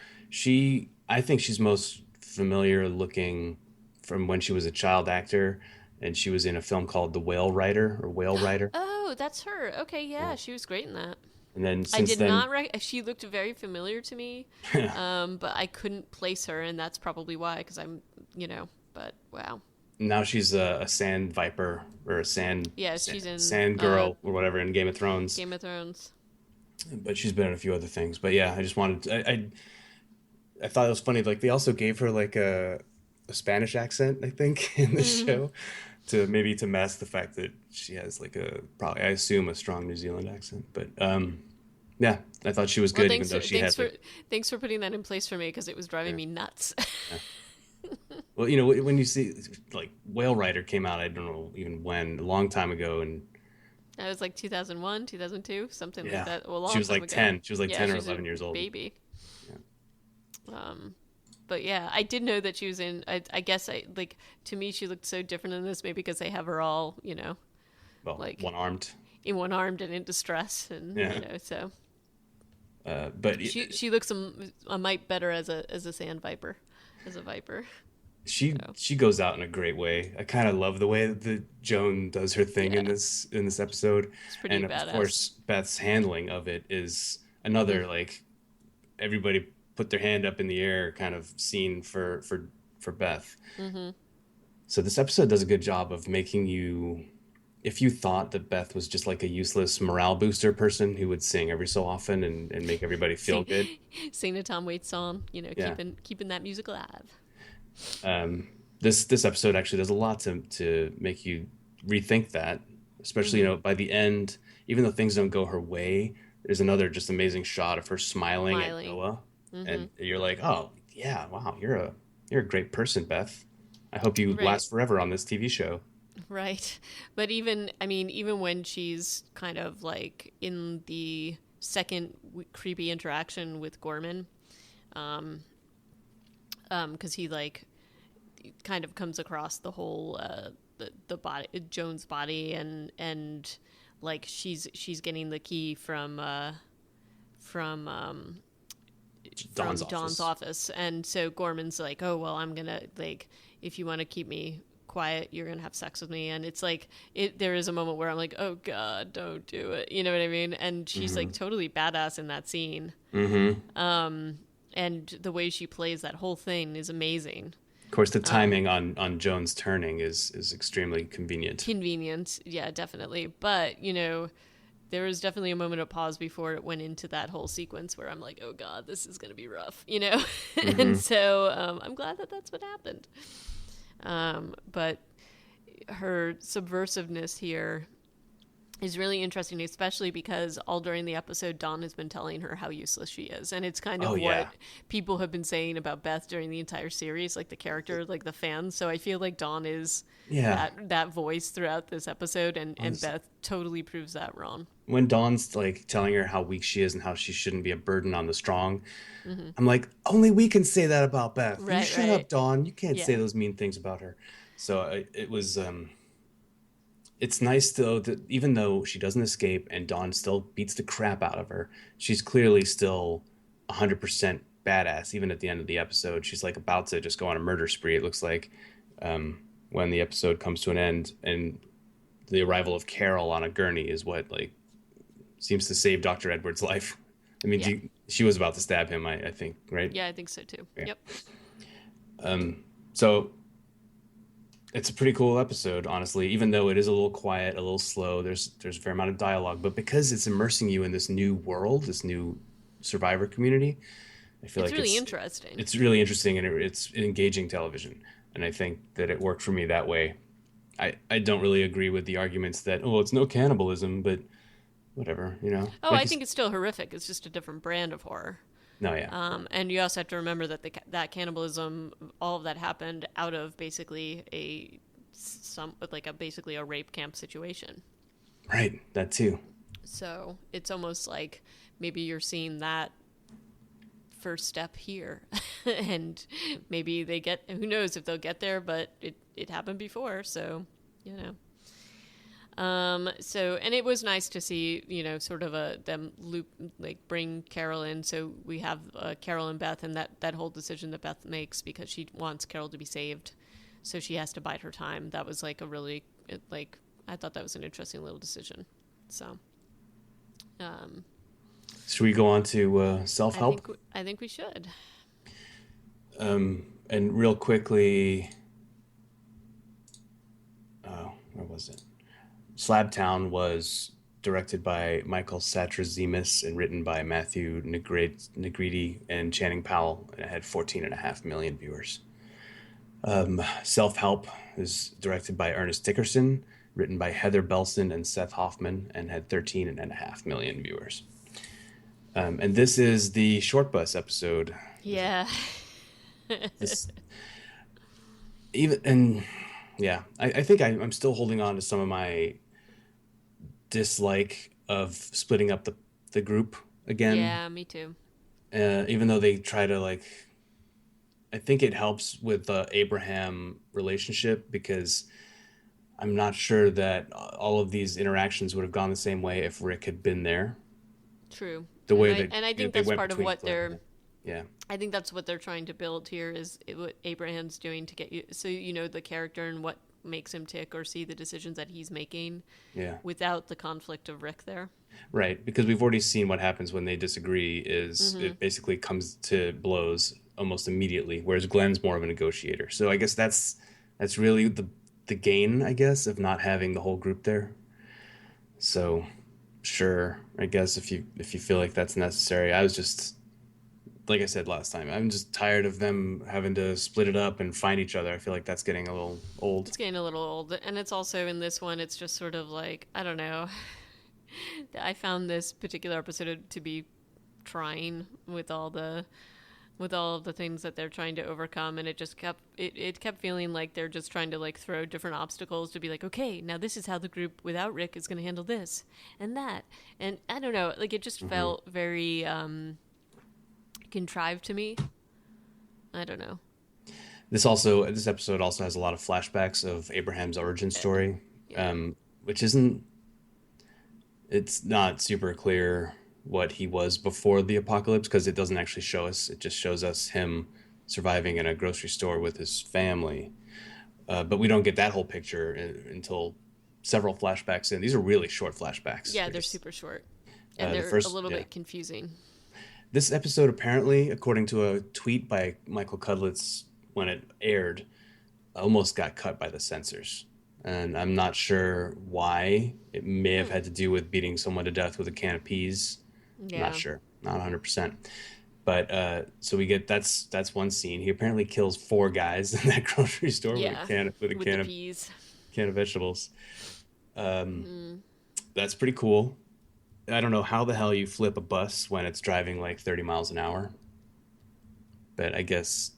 I think she's most familiar looking from when she was a child actor, and she was in a film called The Whale Rider or Whale Rider. Oh, that's her. Okay, Yeah. yeah, she was great in that. And then I since did then, not she looked very familiar to me, but I couldn't place her, and that's probably why, because but wow. now she's a sand viper or a Yeah, she's in sand girl or whatever in Game of Thrones. Game of Thrones. But she's been in a few other things. But yeah, I just wanted I thought it was funny. Like they also gave her like a Spanish accent, I think, in the Hmm. show to maybe to mask the fact that she has like a probably, I assume, a strong New Zealand accent. But yeah, I thought she was Well, good, even though she had like thanks for putting that in place for me because it was driving yeah, me nuts. yeah. Well, when you see like Whale Rider came out, I don't know even when, a long time ago, and That was like 2001, 2002, something like yeah, that. Well, a she long was time like ago. 10. She was like Yeah, 10 or she's a 11 years old. baby. Yeah. Um, but yeah, I did know that she was in. I guess I like to me she looked so different in this, maybe because they have her all Well, like one armed. in one armed and in distress, and Yeah. so But she looks a mite better as a sand viper, as a viper. So she goes out in a great way. I kind of love the way that Joan does her thing yeah, in this episode, it's pretty and of badass. course Beth's handling of it is Mm, another like everybody put their hand up in the air kind of scene for Beth. mm-hmm. So this episode does a good job of making you, if you thought that Beth was just like a useless morale booster person who would sing every so often and make everybody feel Sing good. sing the Tom Waits song. Yeah. Keeping that music alive. Um, this episode actually does a lot to make you rethink that, especially Mm-hmm. by the end, even though things don't go her way, there's another just amazing shot of her smiling at Smiling. Noah, Mm-hmm. and you're like, oh yeah, wow, you're a great person, Beth. I hope you Right. last forever on this TV show. Right. But even when she's kind of like in the second creepy interaction with Gorman, um, because he like kind of comes across the whole the body, Joan's body, and like she's getting the key from Dawn's from Dawn's office. office. And so Gorman's like, oh, well, I'm going to, like, if you want to keep me quiet, you're going to have sex with me. And it's like, there is a moment where I'm like, oh, God, don't do it. You know what I mean? And she's Mm-hmm. like totally badass in that scene. Mm-hmm. And the way she plays that whole thing is amazing. Of course, the timing on Joan's turning is extremely convenient. Convenient, yeah, definitely. But, there was definitely a moment of pause before it went into that whole sequence where I'm like, oh God, this is going to be rough, And so I'm glad that that's what happened. But her subversiveness here is really interesting, especially because all during the episode, Dawn has been telling her how useless she is. And it's kind of what people have been saying about Beth during the entire series, like the character, like the fans. So I feel like Dawn is that voice throughout this episode, and Beth totally proves that wrong. When Dawn's like telling her how weak she is and how she shouldn't be a burden on the strong, I'm like, only we can say that about Beth. You shut up, Dawn. You can't say those mean things about her. So it was... It's nice, though, that even though she doesn't escape and Dawn still beats the crap out of her, she's clearly still 100% badass, even at the end of the episode. She's, like, about to just go on a murder spree, it looks like, when the episode comes to an end. And the arrival of Carol on a gurney is what, like, seems to save Dr. Edward's life. I mean, she was about to stab him, I think, right? Yeah, I think so, too. Yeah. Yep. So... it's a pretty cool episode, honestly, even though it is a little quiet, a little slow. There's a fair amount of dialogue, but because it's immersing you in this new world, this new survivor community, I feel like really interesting. It's really interesting, and it's engaging television. And I think that it worked for me that way. I don't really agree with the arguments that, it's no cannibalism, but whatever, Oh, I think it's still horrific. It's just a different brand of horror. No, yeah. And you also have to remember that that cannibalism, all of that happened out of basically basically a rape camp situation. Right, that too. So it's almost like maybe you're seeing that first step here, and maybe they get. Who knows if they'll get there? But it happened before, so and it was nice to see, sort of them loop, like bring Carol in. So we have Carol and Beth, and that whole decision that Beth makes because she wants Carol to be saved. So she has to bide her time. That was like I thought that was an interesting little decision. So, should we go on to self-help? I think we should. And real quickly, where was it? Slabtown was directed by Michael Satrazemis and written by Matthew Negrete and Channing Powell, and it had 14.5 million viewers. Self-Help is directed by Ernest Dickerson, written by Heather Belson and Seth Hoffman, and had 13.5 million viewers. And this is the short bus episode. Yeah. I think I'm still holding on to some of my dislike of splitting up the group again. Yeah, me too. Even though they try to I think it helps with the Abraham relationship, because I'm not sure that all of these interactions would have gone the same way if Rick had been there. True. I think that's part of what they're. Yeah. I think that's what they're trying to build here is what Abraham's doing to get you, so the character and what makes him tick or see the decisions that he's making. Yeah. Without the conflict of Rick there. Right, because we've already seen what happens when they disagree. It basically comes to blows almost immediately, whereas Glenn's more of a negotiator. So I guess that's really the gain, I guess, of not having the whole group there. So, sure, I guess if you feel like that's necessary. I was just, like I said last time, I'm just tired of them having to split it up and find each other. I feel like that's getting a little old. It's getting a little old, and it's also in this one, it's just sort of like, I don't know. I found this particular episode to be trying with all of the things that they're trying to overcome, and it just kept feeling like they're just trying to throw different obstacles to be like, okay, now this is how the group without Rick is going to handle this and that, and I don't know, it just felt very contrived to me. I don't know. This episode also has a lot of flashbacks of Abraham's origin story, which it's not super clear what he was before the apocalypse, because it doesn't actually show us. It just shows us him surviving in a grocery store with his family. But we don't get that whole picture until several flashbacks in. These are really short flashbacks. Yeah, they're super short. And they're a little bit confusing. This episode, apparently, according to a tweet by Michael Cudlitz, when it aired, almost got cut by the censors. And I'm not sure why. It may have had to do with beating someone to death with a can of peas. I'm not Yeah. sure. Not 100%. But so we get that's one scene. He apparently kills four guys in that grocery store with a Yeah. can with a With the peas. can of vegetables. Um, Mm. that's pretty cool. I don't know how the hell you flip a bus when it's driving like 30 miles an hour, but I guess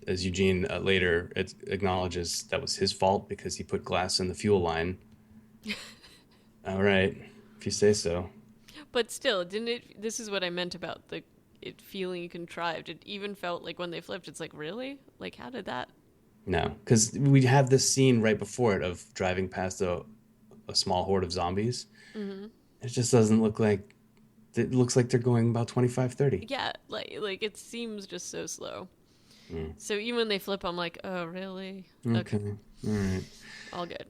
as Eugene later acknowledges, that was his fault because he put glass in the fuel line. All right, if you say so. But still, didn't it? This is what I meant about the it feeling contrived. It even felt like when they flipped, it's like, really? Like, how did that? No, because we have this scene right before it of driving past a small horde of zombies. Hmm. It just doesn't look like it looks like they're going about 25, 30. Yeah, like it seems just so slow. Mm. So even when they flip, I'm like, oh, really? Okay, Okay. All right. all good.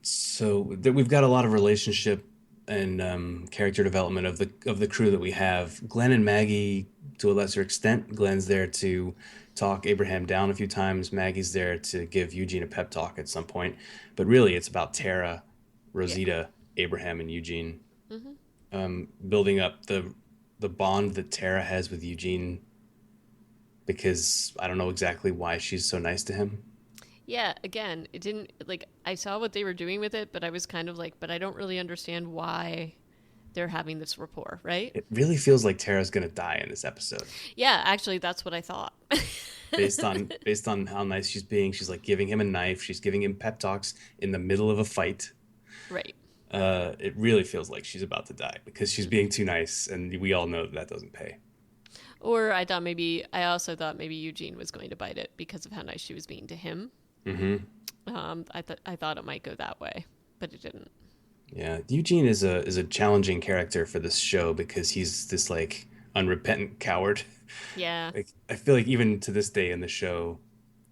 So we've got a lot of relationship and character development of the crew that we have. Glenn and Maggie, to a lesser extent. Glenn's there to talk Abraham down a few times. Maggie's there to give Eugene a pep talk at some point. But really, it's about Tara, Yeah. Rosita, Abraham, and Eugene, Hmm. building up the bond that Tara has with Eugene. Because I don't know exactly why she's so nice to him. Yeah, again, it didn't like I saw what they were doing with it, but I was kind of like, but I don't really understand why they're having this rapport, right? It really feels like Tara's gonna die in this episode. Yeah, actually, that's what I thought. Based on how nice she's being. She's like giving him a knife. She's giving him pep talks in the middle of a fight. Right. It really feels like she's about to die because she's being too nice, and we all know that that doesn't pay. Or I also thought maybe Eugene was going to bite it because of how nice she was being to him. Hmm. I thought it might go that way, but it didn't. Yeah, Eugene is a challenging character for this show because he's this like unrepentant coward. Yeah. Like I feel like even to this day in the show,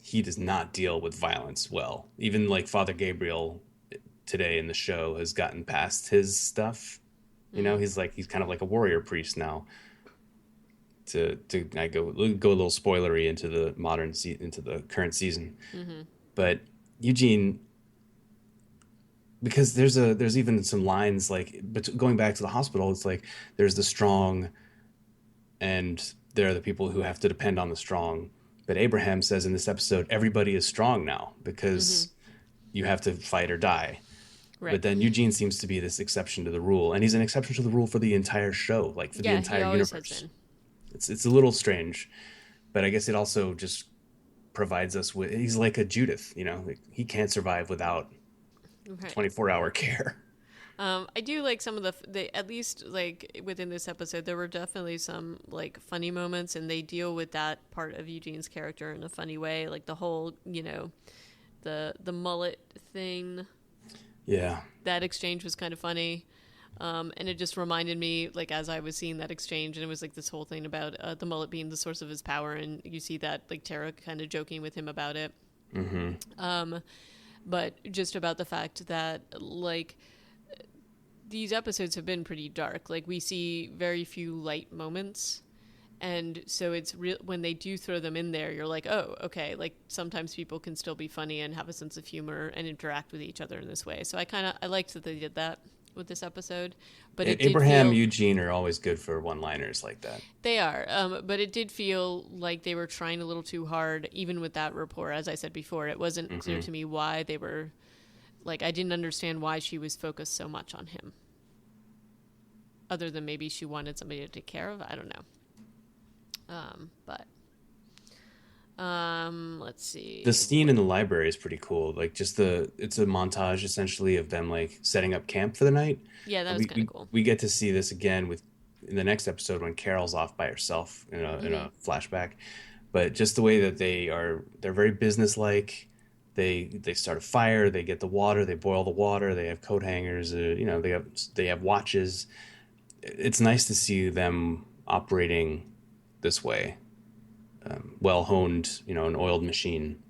he does not deal with violence well. Even like Father Gabriel today in the show has gotten past his stuff. You know, Mm. he's kind of like a warrior priest now. To I go a little spoilery into the into the current season, Hmm. but Eugene, because there's even some lines like, but going back to the hospital, it's like there's the strong and there are the people who have to depend on the strong. But Abraham says in this episode, everybody is strong now Hmm. because you have to fight or die. Right. But then Eugene seems to be this exception to the rule, and he's an exception to the rule for the entire show, like for the Yeah, he entire always has universe. been. It's a little strange, but I guess it also just provides us with he's like a Judith, you know, like he can't survive without Right. 24-hour care. I do like some of the at least like within this episode, there were definitely some like funny moments, and they deal with that part of Eugene's character in a funny way, like the whole the mullet thing. Yeah. That exchange was kind of funny. And it just reminded me, like, as I was seeing that exchange, and it was like this whole thing about the mullet being the source of his power, and you see that, like, Tara kind of joking with him about it. Mm-hmm. But just about the fact that, like, these episodes have been pretty dark. Like, we see very few light moments. And so it's real when they do throw them in there, you're like, oh, okay. Like sometimes people can still be funny and have a sense of humor and interact with each other in this way. So I liked that they did that with this episode, but it did Abraham, feel Eugene are always good for one-liners like that. they are. But it did feel like they were trying a little too hard, even with that rapport. As I said before, it wasn't clear Mm-hmm. to me why they were like. I didn't understand why she was focused so much on him, other than maybe she wanted somebody to take care of. I don't know. But let's see. The scene in the library is pretty cool. Like just it's a montage essentially of them like setting up camp for the night. Yeah, that And was kind of cool. we get to see this again with in the next episode when Carol's off by herself in Hmm. a flashback. But just the way that they're very businesslike. They start a fire, they get the water, they boil the water, they have coat hangers, they have watches. It's nice to see them operating this way, well honed, an oiled machine.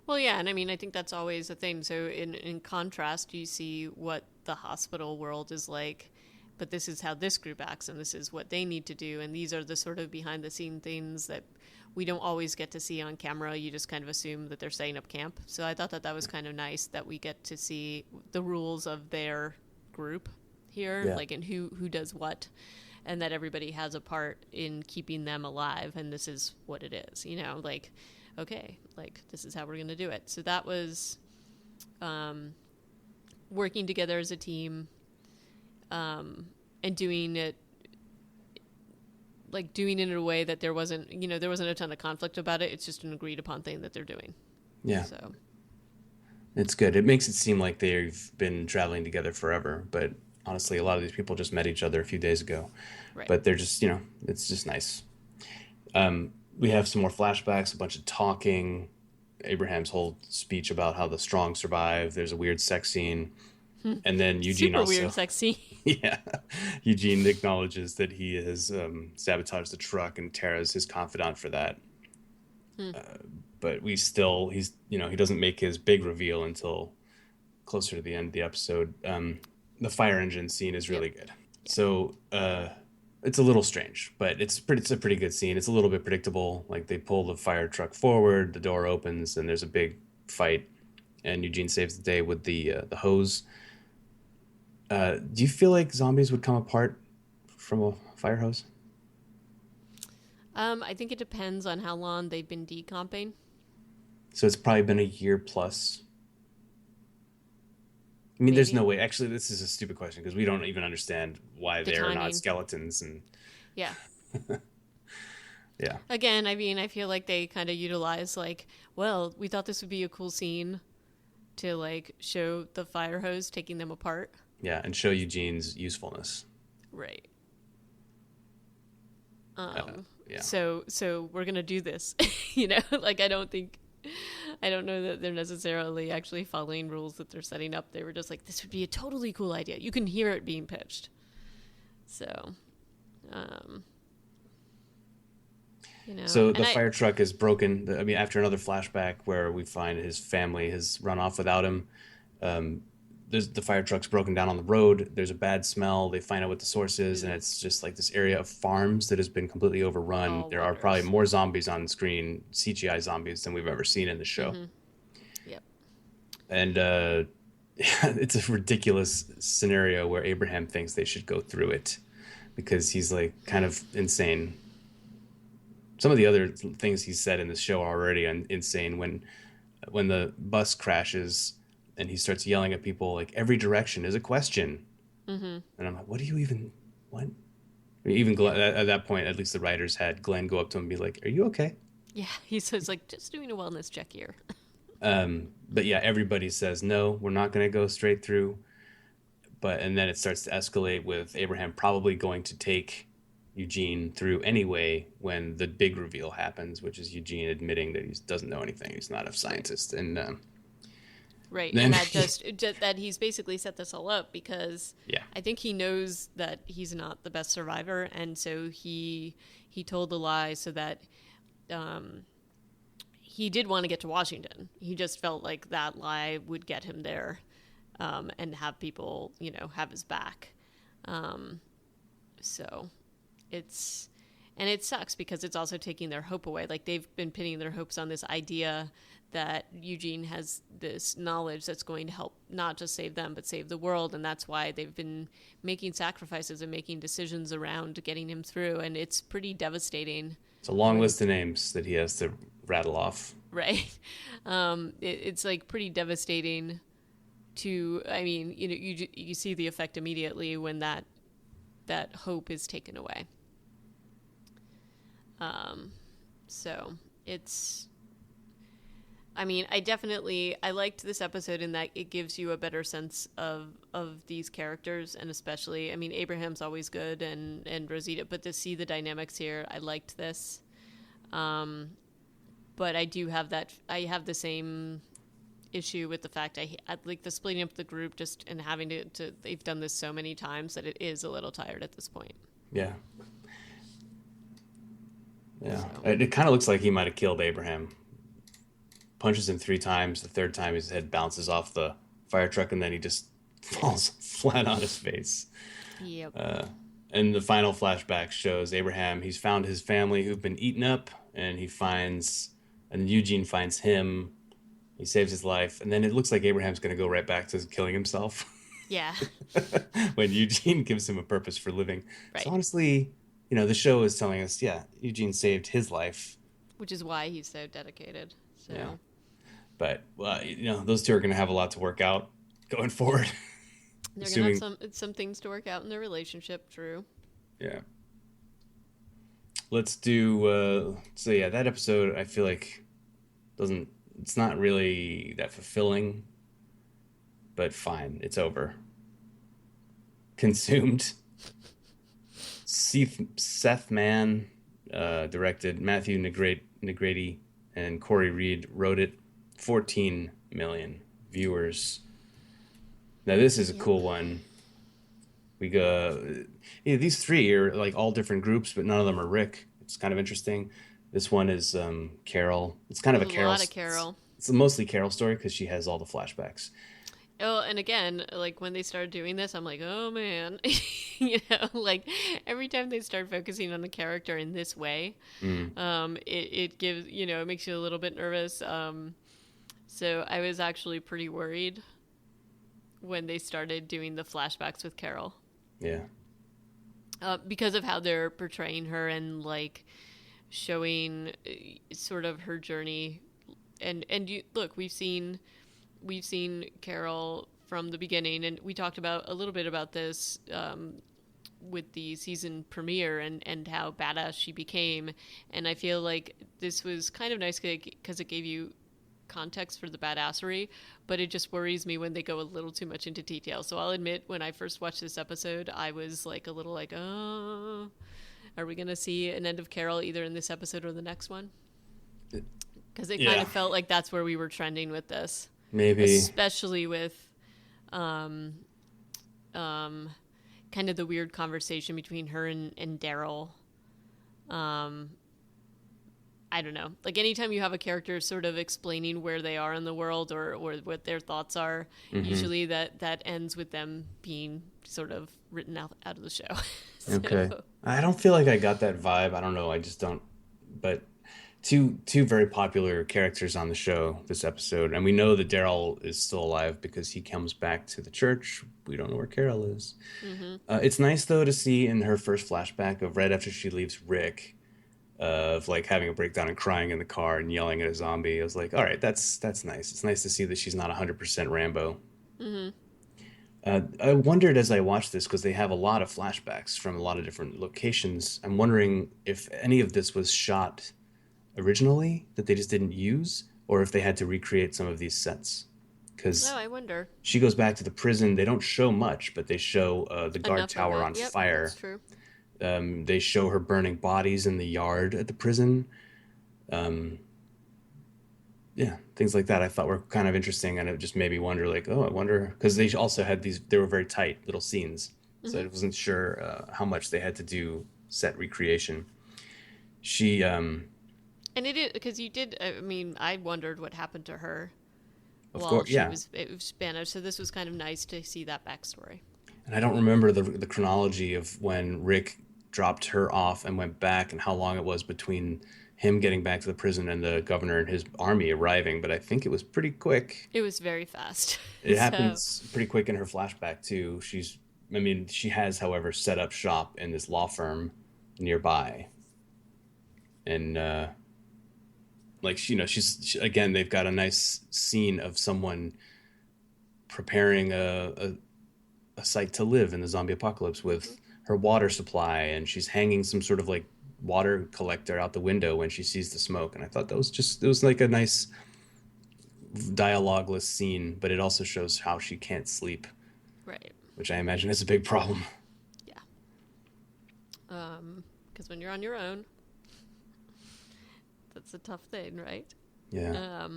Well, yeah, and I mean, I think that's always a thing. So, in contrast, you see what the hospital world is like but this is how this group acts, and this is what they need to do, and these are the sort of behind the scene things that we don't always get to see on camera. You just kind of assume that they're setting up camp. So I thought that that was kind of nice that we get to see the rules of their group here, Yeah. like, and who does what, and that everybody has a part in keeping them alive, and this is what it is, you know, like, okay, like, this is how we're going to do it. So that was working together as a team, and doing it in a way that there wasn't a ton of conflict about it. It's just an agreed upon thing that they're doing. Yeah. So It's good. It makes it seem like they've been traveling together forever, but honestly, a lot of these people just met each other a few days ago. right. But they're just, it's just nice. We have some more flashbacks, a bunch of talking, Abraham's whole speech about how the strong survive. There's a weird sex scene. And then Eugene Super also, weird sex scene. yeah, Eugene acknowledges that he has sabotaged the truck, and Tara's his confidant for that. But he's he doesn't make his big reveal until closer to the end of the episode. The fire engine scene is really good. So it's a little strange, but it's a pretty good scene. It's a little bit predictable. Like, they pull the fire truck forward, the door opens, and there's a big fight, and Eugene saves the day with the hose. Do you feel like zombies would come apart from a fire hose? I think it depends on how long they've been decomping. So it's probably been a year plus. I mean, there's Maybe. no way. Actually, this is a stupid question because we don't even understand why The they're timing. not skeletons. And Yeah. yeah, Again, I mean, I feel like they kind of utilize, like, well, we thought this would be a cool scene to, like, show the fire hose taking them apart. yeah, and show Eugene's usefulness. Right. Yeah, So we're gonna do this, like, I don't know that they're necessarily actually following rules that they're setting up. They were just like, this would be a totally cool idea. You can hear it being pitched. So, So the fire truck is broken. I mean, after another flashback where we find his family has run off without him, the fire truck's broken down on the road. There's a bad smell. They find out what the source is, and it's just like this area of farms that has been completely overrun. All There are wonders. probably more zombies on screen, CGI zombies, than we've ever seen in the show. Yep. And it's a ridiculous scenario where Abraham thinks they should go through it because he's like kind of insane. Some of the other things he said in the show are already insane. When the bus crashes and he starts yelling at people, like, every direction is a question. And I'm like, what? I mean, even Glenn, at that point, at least the writers had Glenn go up to him and be like, are you okay? Yeah, he says, like, just doing a wellness check here. But yeah, everybody says, no, we're not going to go straight through. And then it starts to escalate with Abraham probably going to take Eugene through anyway when the big reveal happens, which is Eugene admitting that he doesn't know anything. He's not a scientist. And Right, then, and that just that he's basically set this all up because yeah, I think he knows that he's not the best survivor, and so he told the lie so that he did want to get to Washington. He just felt like that lie would get him there, and have people, have his back. So it sucks because it's also taking their hope away. Like, they've been pinning their hopes on this idea that Eugene has this knowledge that's going to help not just save them, but save the world. And that's why they've been making sacrifices and making decisions around getting him through. And it's pretty devastating. it's a long list of names that he has to rattle off. Right. It's like pretty devastating you see the effect immediately when that hope is taken away. So it's, I liked this episode in that it gives you a better sense of these characters, and especially, Abraham's always good and Rosita, but to see the dynamics here, I liked this. But I have the same issue with the fact I like the splitting up the group and having to they've done this so many times that it is a little tired at this point. Yeah. Yeah. So. It kind of looks like he might have killed Abraham. Punches him 3 times. The 3rd time his head bounces off the fire truck and then he just falls flat on his face. Yep. And the final flashback shows Abraham. He's found his family who've been eaten up, and Eugene finds him. He saves his life, and then it looks like Abraham's going to go right back to killing himself Yeah. when Eugene gives him a purpose for living. So Right. honestly, the show is telling us, yeah, Eugene saved his life. Which is why he's so dedicated. Yeah, So but those two are going to have a lot to work out going forward. they're gonna have Assuming, some things to work out in their relationship. True. yeah. Let's do. So yeah, that episode I feel like doesn't. It's not really that fulfilling, but fine. It's over. Consumed. Seth Mann directed. Matthew Negrete and Corey Reed wrote it. 14 million viewers. Now this is a Yep. cool one. We go. Yeah, these three are like all different groups, but none of them are Rick. It's kind of interesting. This one is Carol. It's kind of a A Carol. lot of Carol. It's a mostly Carol story because she has all the flashbacks. Oh, and again, like when they started doing this, I'm like, oh man, like every time they start focusing on a character in this way, Mm. it gives, it makes you a little bit nervous. So I was actually pretty worried when they started doing the flashbacks with Carol, Yeah. because of how they're portraying her and like showing sort of her journey. And you look, we've seen Carol from the beginning, and we talked about a little bit about this with the season premiere and how badass she became. And I feel like this was kind of nice because it gave you context for the badassery, but it just worries me when they go a little too much into detail. So I'll admit, when I first watched this episode, I was like a little like, oh, are we going to see an end of Carol either in this episode or the next one? Because it kind Yeah. of felt like that's where we were trending with this, Maybe. especially with um, kind of the weird conversation between her and Daryl. I don't know. Like anytime you have a character sort of explaining where they are in the world or what their thoughts are, usually that ends with them being sort of written out of the show. So, Okay. I don't feel like I got that vibe. I don't know. I just don't. But two very popular characters on the show this episode, and we know that Daryl is still alive because he comes back to the church. We don't know where Carol is. It's nice though to see in her first flashback of right after she leaves Rick, of like having a breakdown and crying in the car and yelling at a zombie. I was like, all right, that's nice. It's nice to see that she's not 100% Rambo. I wondered as I watched this because they have a lot of flashbacks from a lot of different locations. I'm wondering if any of this was shot originally that they just didn't use, or if they had to recreate some of these sets. oh, Because I wonder. she goes back to the prison. They don't show much, but they show the guard Enough of tower it. on Yep, fire. that's true. They show her burning bodies in the yard at the prison. Yeah, things like that I thought were kind of interesting, and it just made me wonder, like, oh, I wonder, because they also had they were very tight little scenes, so I wasn't sure how much they had to do set recreation. She, And it is because you did. I mean, I wondered what happened to her of while course, yeah, it was Spanish. So this was kind of nice to see that backstory. and I don't remember the chronology of when Rick dropped her off and went back, and how long it was between him getting back to the prison and the governor and his army arriving, but I think it was pretty quick. It was very fast. It So, happens pretty quick in her flashback too. She has, however, set up shop in this law firm nearby, and again, they've got a nice scene of someone preparing a site to live in the zombie apocalypse with her water supply, and she's hanging some sort of like water collector out the window when she sees the smoke. And I thought it was like a nice dialogueless scene, but it also shows how she can't sleep, right. which I imagine is a big problem. Yeah. Because when you're on your own, that's a tough thing, right? Yeah.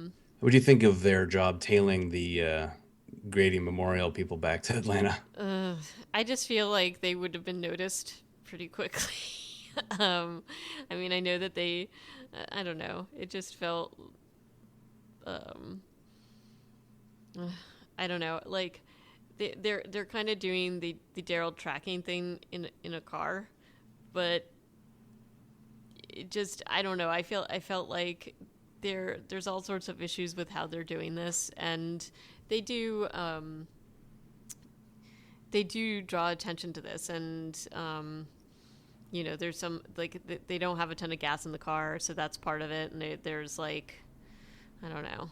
What do you think of their job tailing the Grady Memorial people back to Atlanta? I just feel like they would have been noticed pretty quickly. I mean, I know that I don't know. It just felt, I don't know. Like they're kind of doing the Daryl tracking thing in a car, but it just, I don't know. I felt like there's all sorts of issues with how they're doing this, and they do they do draw attention to this, and there's some, like, they don't have a ton of gas in the car, so that's part of it, and there's like, I don't know.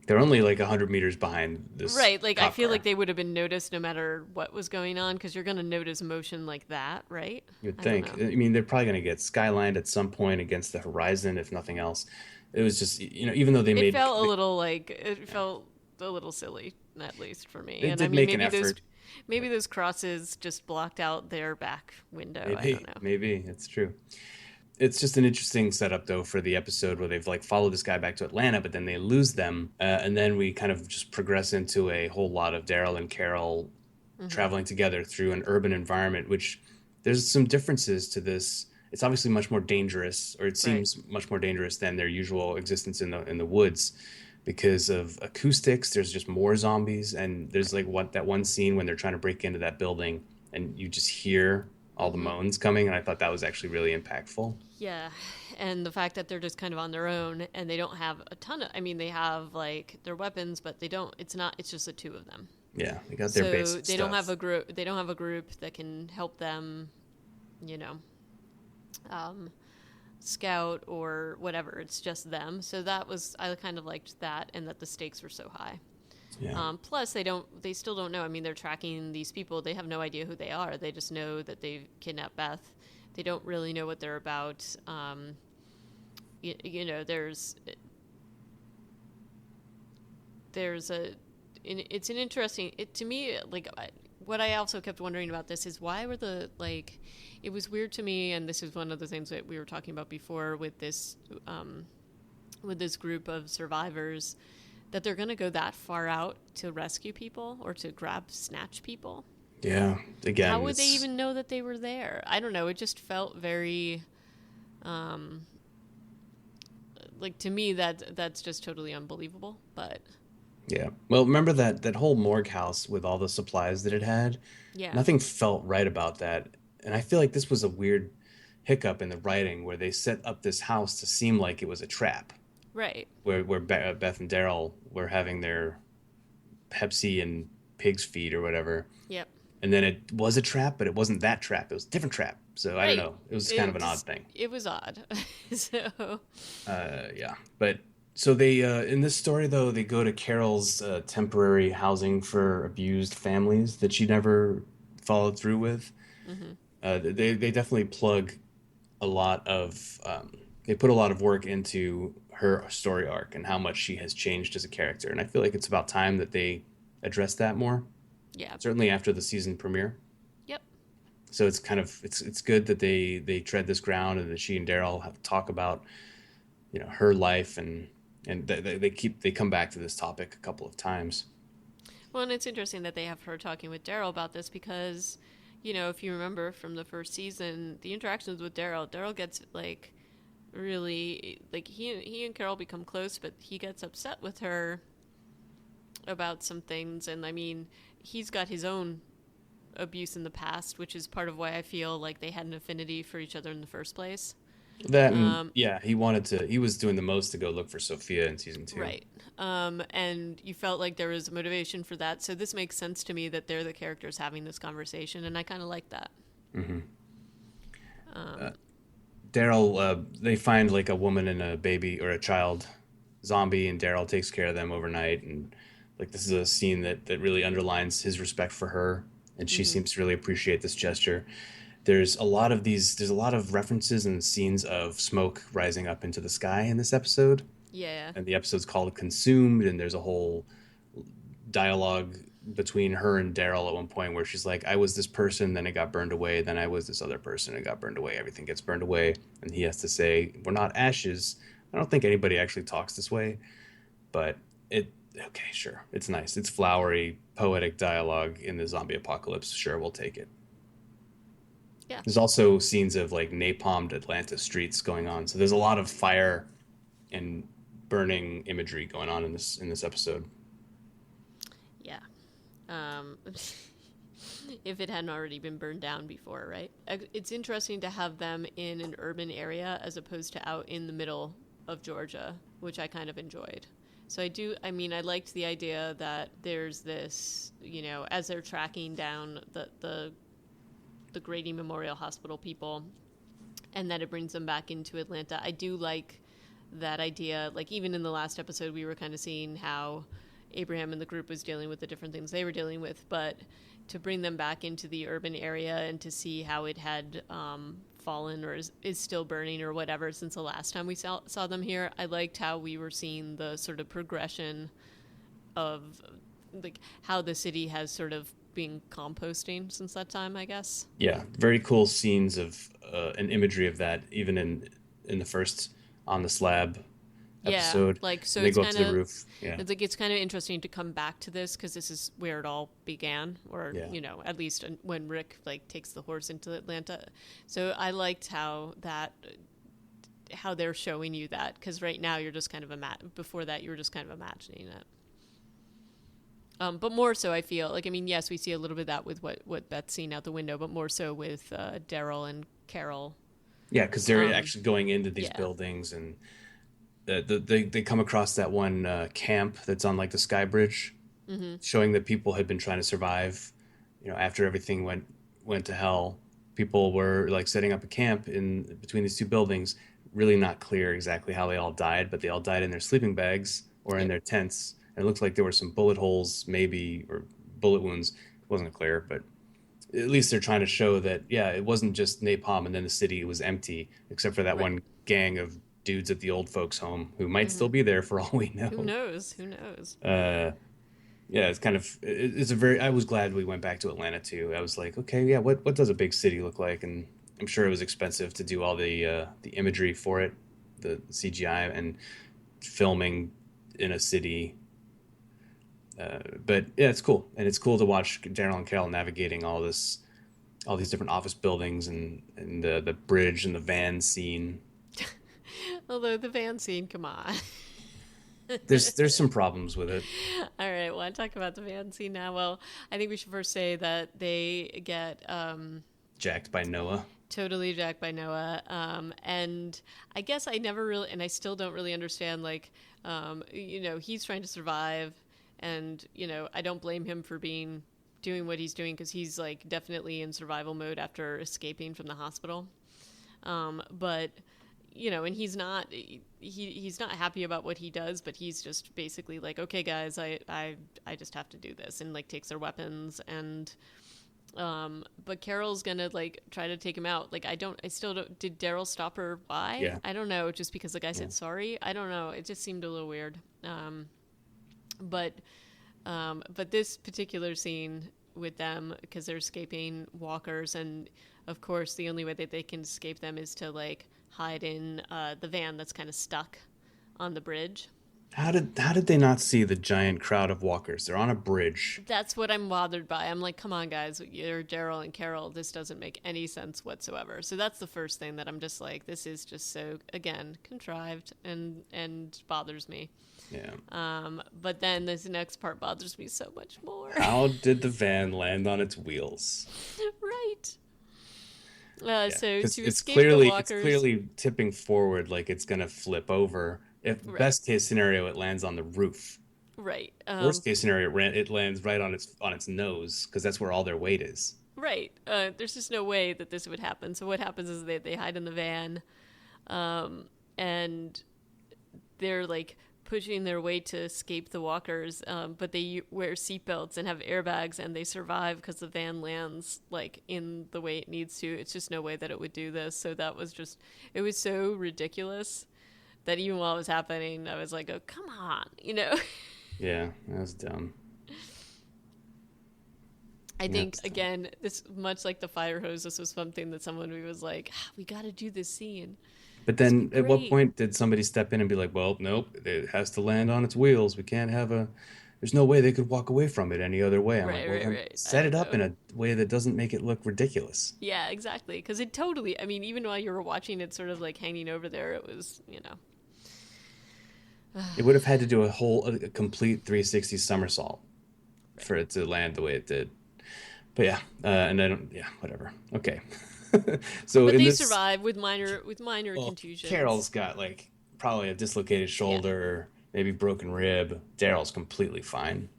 They're only like 100 meters behind this Right, like I cop feel like car. they would have been noticed no matter what was going on, because you're going to notice motion like that, right? You'd I don't think. know. I mean, they're probably going to get skylined at some point against the horizon, if nothing else. It was just, even though It felt a little like it felt a little silly, at least for me. they And I did mean, make an effort. maybe those crosses just blocked out their back window. I don't know. Maybe it's true. It's just an interesting setup though for the episode where they've like followed this guy back to Atlanta, but then they lose them, and then we kind of just progress into a whole lot of Daryl and Carol Hmm. traveling together through an urban environment, which there's some differences to this. It's obviously much more dangerous, or it Right. seems much more dangerous than their usual existence in the woods because of acoustics. There's just more zombies, and there's Right. like what that one scene when they're trying to break into that building, and you just hear all the Hmm. moans coming, and I thought that was actually really impactful. Yeah, and the fact that they're just kind of on their own and they don't have a ton of. I mean, they have like their weapons, but they don't. It's not. It's just the two of them. Yeah, they got their So basic they don't have stuff. a group. They don't have a group that can help them. You know, um, scout or whatever. It's just them. So that was, I kind of liked that, and that the stakes were so high. Yeah. Plus, they still don't know. I mean, they're tracking these people. They have no idea who they are. They just know that they've kidnapped Beth. They don't really know what they're about. There's a, it's an interesting, to me, like, what I also kept wondering about this is why were the, like, it was weird to me, and this is one of the things that we were talking about before with this group of survivors, that they're going to go that far out to rescue people or to snatch people. Yeah. How Again, would they it's even know that they were there? I don't know. It just felt very, um, like, to me, that's just totally unbelievable. But yeah. Well, remember that whole morgue house with all the supplies that it had? yeah, Nothing felt right about that. And I feel like this was a weird hiccup in the writing where they set up this house to seem like it was a trap, right. where Beth and Daryl were having their Pepsi and pig's feet or whatever. Yep. And then it was a trap, but it wasn't that trap. It was a different trap. So I don't Right. know. It was kind of It an odd just, thing. it was odd. So, Yeah. But so they in this story though they go to Carol's temporary housing for abused families that she never followed through with. hmm. They definitely plug a lot of they put a lot of work into her story arc and how much she has changed as a character, and I feel like it's about time that they address that more. Yeah. Certainly after the season premiere. Yep. So it's kind of it's good that they tread this ground and that she and Daryl have talk about her life and they come back to this topic a couple of times. Well, and it's interesting that they have her talking with Daryl about this because, if you remember from the first season, the interactions with Daryl gets like really, like, he and Carol become close, but he gets upset with her about some things, and I mean, he's got his own abuse in the past, which is part of why I feel like they had an affinity for each other in the first place. That and Um, yeah, he was doing the most to go look for Sophia in season 2. right. And you felt like there was motivation for that, so this makes sense to me that they're the characters having this conversation, and I kind of like that. Hmm. Um, Daryl, they find like a woman and a baby or a child zombie, and Daryl takes care of them overnight. And like this is a scene that really underlines his respect for her, and she mhm. seems to really appreciate this gesture. There's a lot of references and scenes of smoke rising up into the sky in this episode, Yeah. and the episode's called Consumed, and there's a whole dialogue between her and Daryl at one point where she's like, I was this person, then it got burned away, then I was this other person, it got burned away, everything gets burned away. And he has to say, we're not ashes. I don't think anybody actually talks this way, but okay, sure. It's nice. It's flowery, poetic dialogue in the zombie apocalypse. Sure, we'll take it. Yeah. There's also scenes of like napalmed Atlanta streets going on. So there's a lot of fire and burning imagery going on in this episode. Yeah. Um, if it hadn't already been burned down before, right? It's interesting to have them in an urban area as opposed to out in the middle of Georgia, which I kind of enjoyed. So I mean, I liked the idea that there's this, as they're tracking down the Grady Memorial Hospital people, and that it brings them back into Atlanta. I do like that idea. Like, even in the last episode, we were kind of seeing how Abraham and the group was dealing with the different things they were dealing with, but to bring them back into the urban area and to see how it had fallen or is still burning or whatever since the last time we saw them here, I liked how we were seeing the sort of progression of like how the city has sort of been composting since that time, I guess. Yeah, very cool scenes of an imagery of that, even in the first on the slab Yeah, episode. like so And they it's go up to kind the of roof. Yeah, it's kind of interesting to come back to this because this is where it all began, or yeah, at least when Rick like takes the horse into Atlanta. So I liked how they're showing you that, because right now you're just kind of before that you were just kind of imagining it. But more so, I feel like, I mean, yes, we see a little bit of that with what Beth's seeing out the window, but more so with Daryl and Carol. yeah. Because they're Um, actually going into these yeah. buildings, and they come across that one camp that's on like the sky bridge, Mm-hmm. showing that people had been trying to survive. After everything went to hell, people were like setting up a camp in between these two buildings. Really not clear exactly how they all died, but they all died in their sleeping bags or in Yep. their tents. And it looked like there were some bullet holes, maybe, or bullet wounds. It wasn't clear, but at least they're trying to show that, yeah, it wasn't just napalm and then the city was empty, except for that Right. one gang of dudes at the old folks' home who might Mm-hmm. still be there for all we Who know. knows? Who knows? Uh, yeah, it's kind of it's a very. I was glad we went back to Atlanta too. I was like, okay, yeah, what does a big city look like? And I'm sure it was expensive to do all the imagery for it, the CGI and filming in a city. But yeah, it's cool, and it's cool to watch Daryl and Carol navigating all these different office buildings and the bridge and the van scene. Although the van scene, come on. There's some problems with it. All right, well, I talk about the van scene now. Well, I think we should first say that they get Jacked by Noah. totally jacked by Noah. And I guess I never really, and I still don't really understand, like, he's trying to survive. And, I don't blame him for doing what he's doing because he's, like, definitely in survival mode after escaping from the hospital. But and he's not happy about what he does, but he's just basically like, okay, guys, I just have to do this, and like takes their weapons. And but Carol's gonna like try to take him out. Like, I still don't. Did Daryl stop her? Why? Yeah, I don't know. Just because the guy yeah. said sorry? I don't know. It just seemed a little weird. But but this particular scene with them, because they're escaping walkers, and of course the only way that they can escape them is to like hide in the van that's kind of stuck on the bridge. How did they not see the giant crowd of walkers? They're on a bridge. That's what I'm bothered by. I'm like, come on, guys, you're Daryl and Carol. This doesn't make any sense whatsoever. So that's the first thing that I'm just like, this is just so, again, contrived and bothers me. Yeah. But then this next part bothers me so much more. How did the van land on its wheels? Right. Yeah, So because to it's escape the clearly it's walkers, clearly tipping forward like it's gonna flip over. If right, best case scenario, it lands on the roof. right, Worst case scenario, it lands right on its nose because that's where all their weight is. right. There's just no way that this would happen. So what happens is they hide in the van, and they're like pushing their way to escape the walkers, but they wear seatbelts and have airbags, and they survive because the van lands like in the way it needs to. It's just no way that it would do this. So that was just, it was so ridiculous that even while it was happening, I was like, oh, come on. Yeah, that's dumb. I Yeah, think, it's dumb. again, this, much like the fire hose, this was something that someone was like, we got to do this scene. But This would then, be at what great. point did somebody step in and be like, "Well, nope, it has to land on its wheels. We can't have a. There's no way they could walk away from it any other way." I'm like, Right, "Well, right, then right. I set don't it up know. in a way that doesn't make it look ridiculous." Yeah, exactly. Because it totally, I mean, even while you were watching it sort of like hanging over there, it was, It would have had to do a complete 360 somersault Right. for it to land the way it did. But yeah, and I don't. Yeah, whatever. Okay. So But in they this, survive with minor well, contusions. Carol's got like probably a dislocated Yeah. shoulder, maybe broken rib. Daryl's completely fine.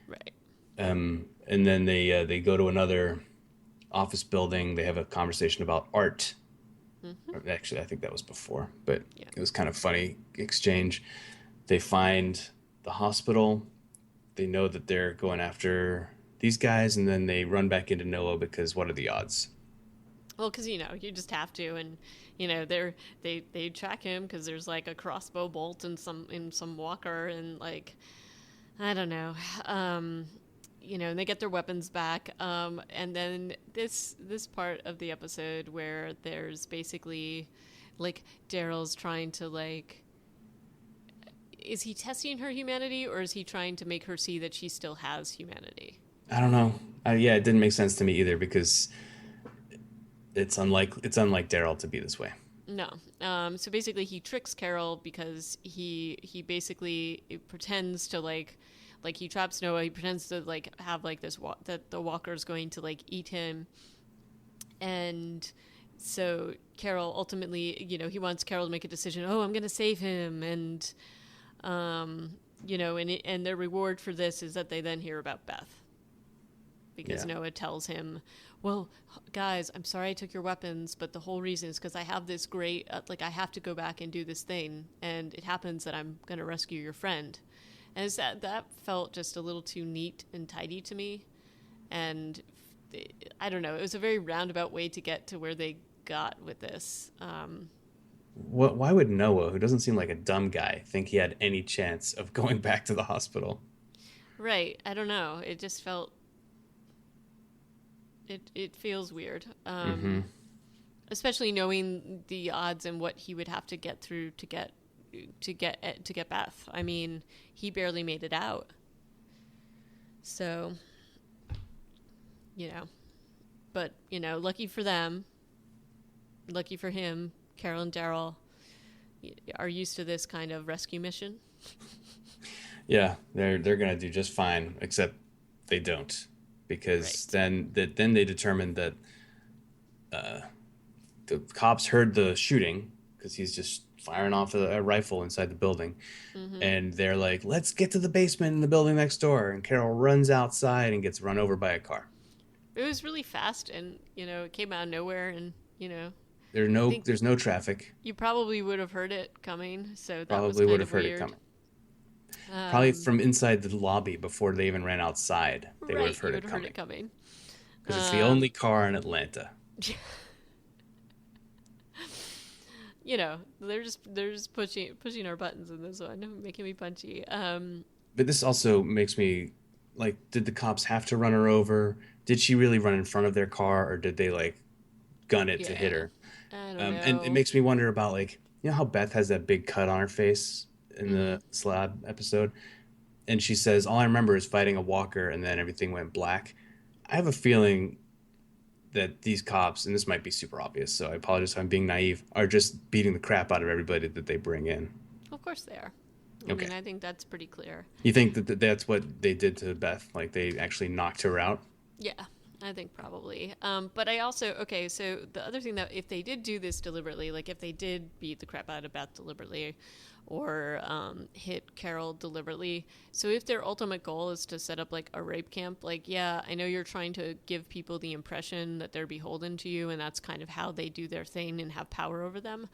Right. And then they go to another office building. They have a conversation about art. Hmm. Actually, I think that was before, but Yeah. it was kind of funny exchange. They find the hospital. They know that they're going after these guys, and then they run back into Noah because what are the odds? Well, because you just have to, and they track him because there's like a crossbow bolt in some walker, and like I don't know, and they get their weapons back, and then this part of the episode where there's basically like Daryl's trying to like. Is he testing her humanity or is he trying to make her see that she still has humanity? I don't know. Yeah, it didn't make sense to me either because it's unlike Daryl to be this way. No. So basically, he tricks Carol because he basically pretends to like he traps Noah. He pretends to like have like that the walker's going to like eat him, and so Carol ultimately, he wants Carol to make a decision. Oh, I'm going to save him, and and their reward for this is that they then hear about Beth because Yeah. Noah tells him, "Well, guys, I'm sorry I took your weapons, but the whole reason is because I have this great, I have to go back and do this thing, and it happens that I'm going to rescue your friend." And that felt just a little too neat and tidy to me, and I don't know. It was a very roundabout way to get to where they got with this. Why would Noah, who doesn't seem like a dumb guy, think he had any chance of going back to the hospital? Right. I don't know. It just felt it feels weird. Mm-hmm. Especially knowing the odds and what he would have to get through to get Beth. I mean, he barely made it out. So, you know, but lucky for them, lucky for him, Carol and Daryl are used to this kind of rescue mission. Yeah, they're gonna do just fine, except they don't, because Right. then they determined that the cops heard the shooting because he's just firing off a rifle inside the building, Mm-hmm. and they're like, "Let's get to the basement in the building next door." And Carol runs outside and gets run over by a car. It was really fast, and it came out of nowhere, and There's I no think there's no traffic. you probably would have heard it coming, so that was Probably would kind have of heard it weird. coming. Probably Um, from inside the lobby before they even ran outside, they would have right, you heard would it have heard it coming coming. because it's the only Um, car in Atlanta. they're just pushing our buttons in this one, making me punchy. But this also makes me like, did the cops have to run her over? Did she really run in front of their car, or did they like gun it to hit Yeah, her? I don't And it know. makes me wonder about like, how Beth has that big cut on her face in Mm-hmm. the slab episode, and she says, "All I remember is fighting a walker, and then everything went black." I have a feeling that these cops, and this might be super obvious, so I apologize if I'm being naive, are just beating the crap out of everybody that they bring in. Of course they are. I Okay. mean, I think that's pretty clear. You think that that's what they did to Beth? Like they actually knocked her out? Yeah, I think probably. But I also okay. So the other thing that if they did do this deliberately, like if they did beat the crap out of Beth deliberately, or hit Carol deliberately, so if their ultimate goal is to set up like a rape camp, like yeah, I know you're trying to give people the impression that they're beholden to you, and that's kind of how they do their thing and have power over them.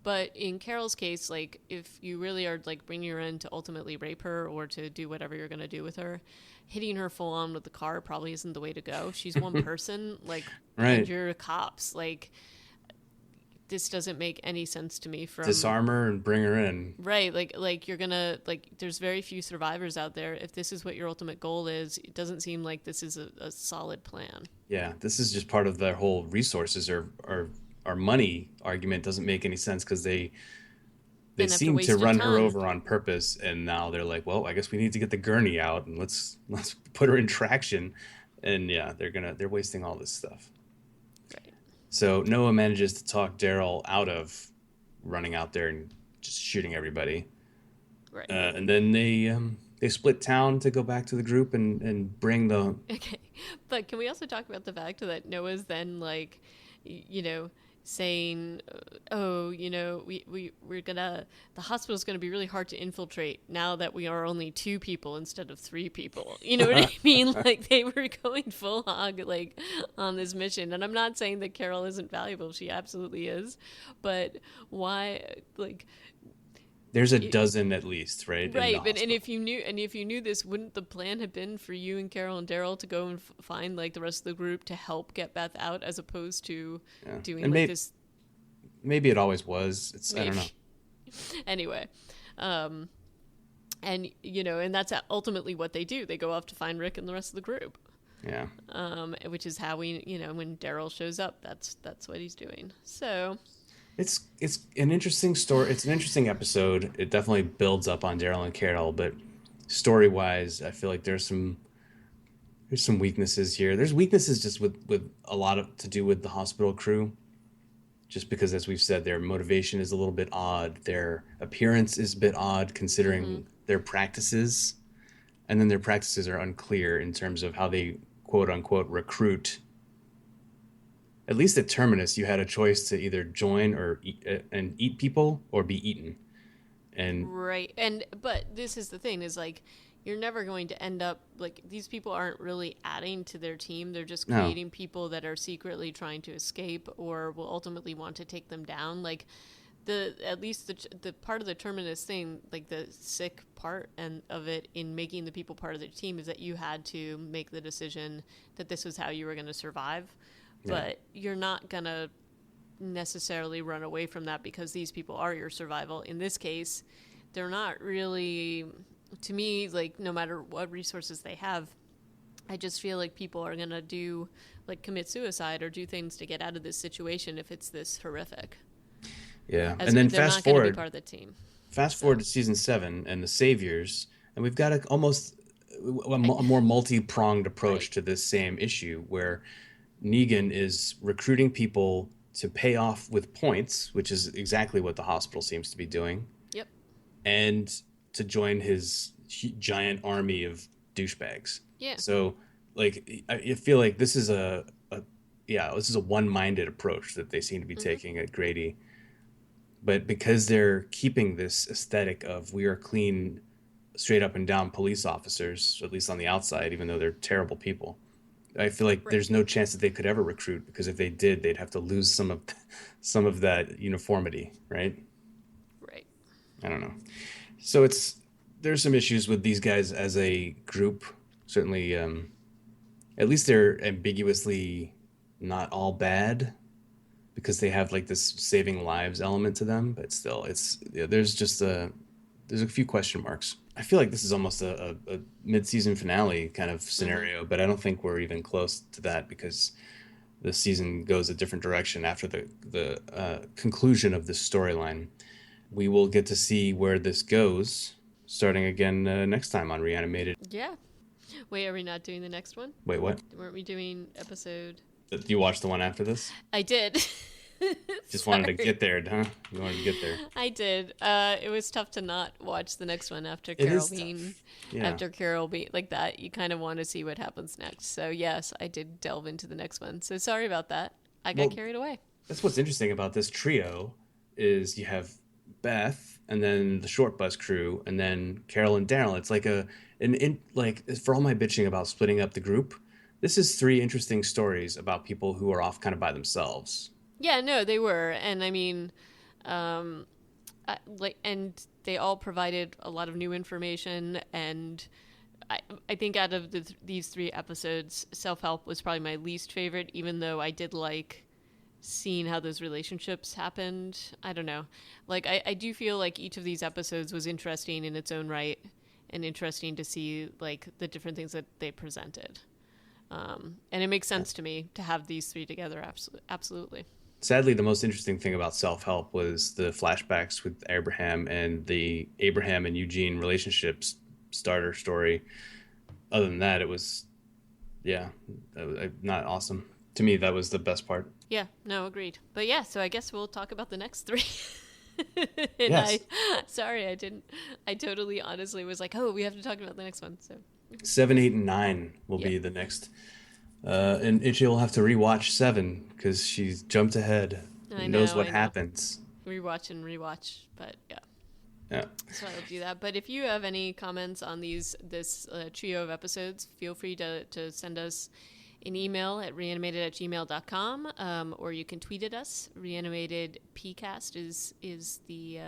But in Carol's case, like if you really are like bringing her in to ultimately rape her or to do whatever you're gonna do with her, hitting her full on with the car probably isn't the way to go. She's one person, like, and Right. you're cops. Like this doesn't make any sense to me. From Disarm her and bring her in. right, like you're gonna like. There's very few survivors out there. If this is what your ultimate goal is, it doesn't seem like this is a solid plan. Yeah, this is just part of their whole resources or money argument doesn't make any sense because they Then have to seem to waste a run her ton. over on purpose, and now they're like, well, I guess we need to get the gurney out and let's put her in traction, and yeah, they're wasting all this stuff. Right. So Noah manages to talk Daryl out of running out there and just shooting everybody. Right. And then they split town to go back to the group and bring the. Okay. But can we also talk about the fact that Noah's then like, you know, saying, oh, we're gonna, the hospital's gonna be really hard to infiltrate now that we are only two people instead of three people. You know what I mean? Like they were going full hog like on this mission. And I'm not saying that Carol isn't valuable. She absolutely is. But why, like, There's a dozen at least, right, in the right, but hospital. if you knew this, wouldn't the plan have been for you and Carol and Daryl to go and find like the rest of the group to help get Beth out, as opposed to Yeah, doing and like this? maybe it always was. I don't Maybe. know. Anyway, and and that's ultimately what they do. They go off to find Rick and the rest of the group. Yeah. Which is how we, when Daryl shows up, that's what he's doing. So It's an interesting story. It's an interesting episode. It definitely builds up on Daryl and Carol, but story wise, I feel like there's some weaknesses here. There's weaknesses just with a lot of to do with the hospital crew, just because as we've said, their motivation is a little bit odd. Their appearance is a bit odd considering their practices, and then their practices are unclear in terms of how they quote unquote recruit. At least at Terminus, you had a choice to either join or eat people or be eaten. And right, but this is the thing: is like you're never going to end up like these people aren't really adding to their team. They're just no, creating people that are secretly trying to escape or will ultimately want to take them down. Like at least the part of the Terminus thing, like the sick part and of it in making the people part of the team, is that you had to make the decision that this was how you were going to survive. yeah, But you're not going to necessarily run away from that because these people are your survival. In this case, they're not really, to me, like no matter what resources they have, I just feel like people are going to commit suicide or do things to get out of this situation if it's this horrific. yeah. As And then they're not going to be part of the team. fast So, forward to season 7 and the Saviors, and we've got almost a I, more multi-pronged approach right. to this same issue where Negan is recruiting people to pay off with points, which is exactly what the hospital seems to be doing, Yep. and to join his giant army of douchebags. Yeah. So, like, I feel like this is this is a one-minded approach that they seem to be Mm-hmm. taking at Grady. But because they're keeping this aesthetic of we are clean, straight up and down police officers, at least on the outside, even though they're terrible people, I feel like Right. there's no chance that they could ever recruit because if they did, they'd have to lose some of that uniformity, right? Right. I don't know. So there's some issues with these guys as a group. Certainly, at least they're ambiguously not all bad because they have like this saving lives element to them. But still, there's a few question marks. I feel like this is almost a mid-season finale kind of Mm-hmm. scenario, but I don't think we're even close to that because the season goes a different direction after the conclusion of this storyline. We will get to see where this goes starting again next time on Reanimated. Yeah. Wait, are we not doing the next one? Wait, what? Weren't we doing episode? Do you watch the one after this? I did. Just wanted to Sorry. get there, huh? You wanted to get there. I did. It was tough to not watch the next one after It Carol is being tough. Yeah. like that. You kind of want to see what happens next. So yes, I did delve into the next one. So sorry about that. I got Well, carried away. that's what's interesting about this trio is you have Beth and then the short bus crew and then Carol and Daryl. It's like like for all my bitching about splitting up the group, this is three interesting stories about people who are off kind of by themselves. Yeah, no, they were, and I mean, um, and they all provided a lot of new information. And I think out of these three episodes, Self Help was probably my least favorite, even though I did like seeing how those relationships happened. I don't know. Like, I do feel like each of these episodes was interesting in its own right and interesting to see, like, the different things that they presented. And it makes sense to me to have these three together. Absolutely. Sadly, the most interesting thing about Self Help was the flashbacks with Abraham and the Abraham and Eugene relationships starter story. Other than that, it was, yeah, not awesome. To me, that was the best part. Yeah, no, agreed. But yeah, so I guess we'll talk about the next three. And Yes. sorry, I didn't. I totally, honestly was like, oh, we have to talk about the next one. So, 7, 8, and 9 will yep, be the next. And Itchy will have to rewatch 7 because she's jumped ahead I and knows know, what I know. happens. Rewatch and rewatch, but yeah. Yeah. So I'll do that. But if you have any comments on this trio of episodes, feel free to send us an email at reanimated@gmail.com, or you can tweet at us. Reanimated PCast is the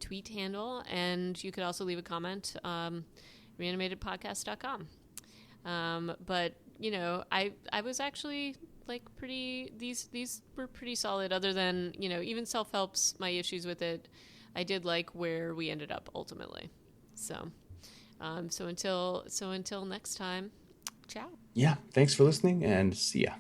tweet handle, and you could also leave a comment. Reanimatedpodcast.com. But I was actually like pretty. These were pretty solid. Other than even self help's my issues with it. I did like where we ended up ultimately. So, so until next time, ciao. Yeah. Thanks for listening and see ya.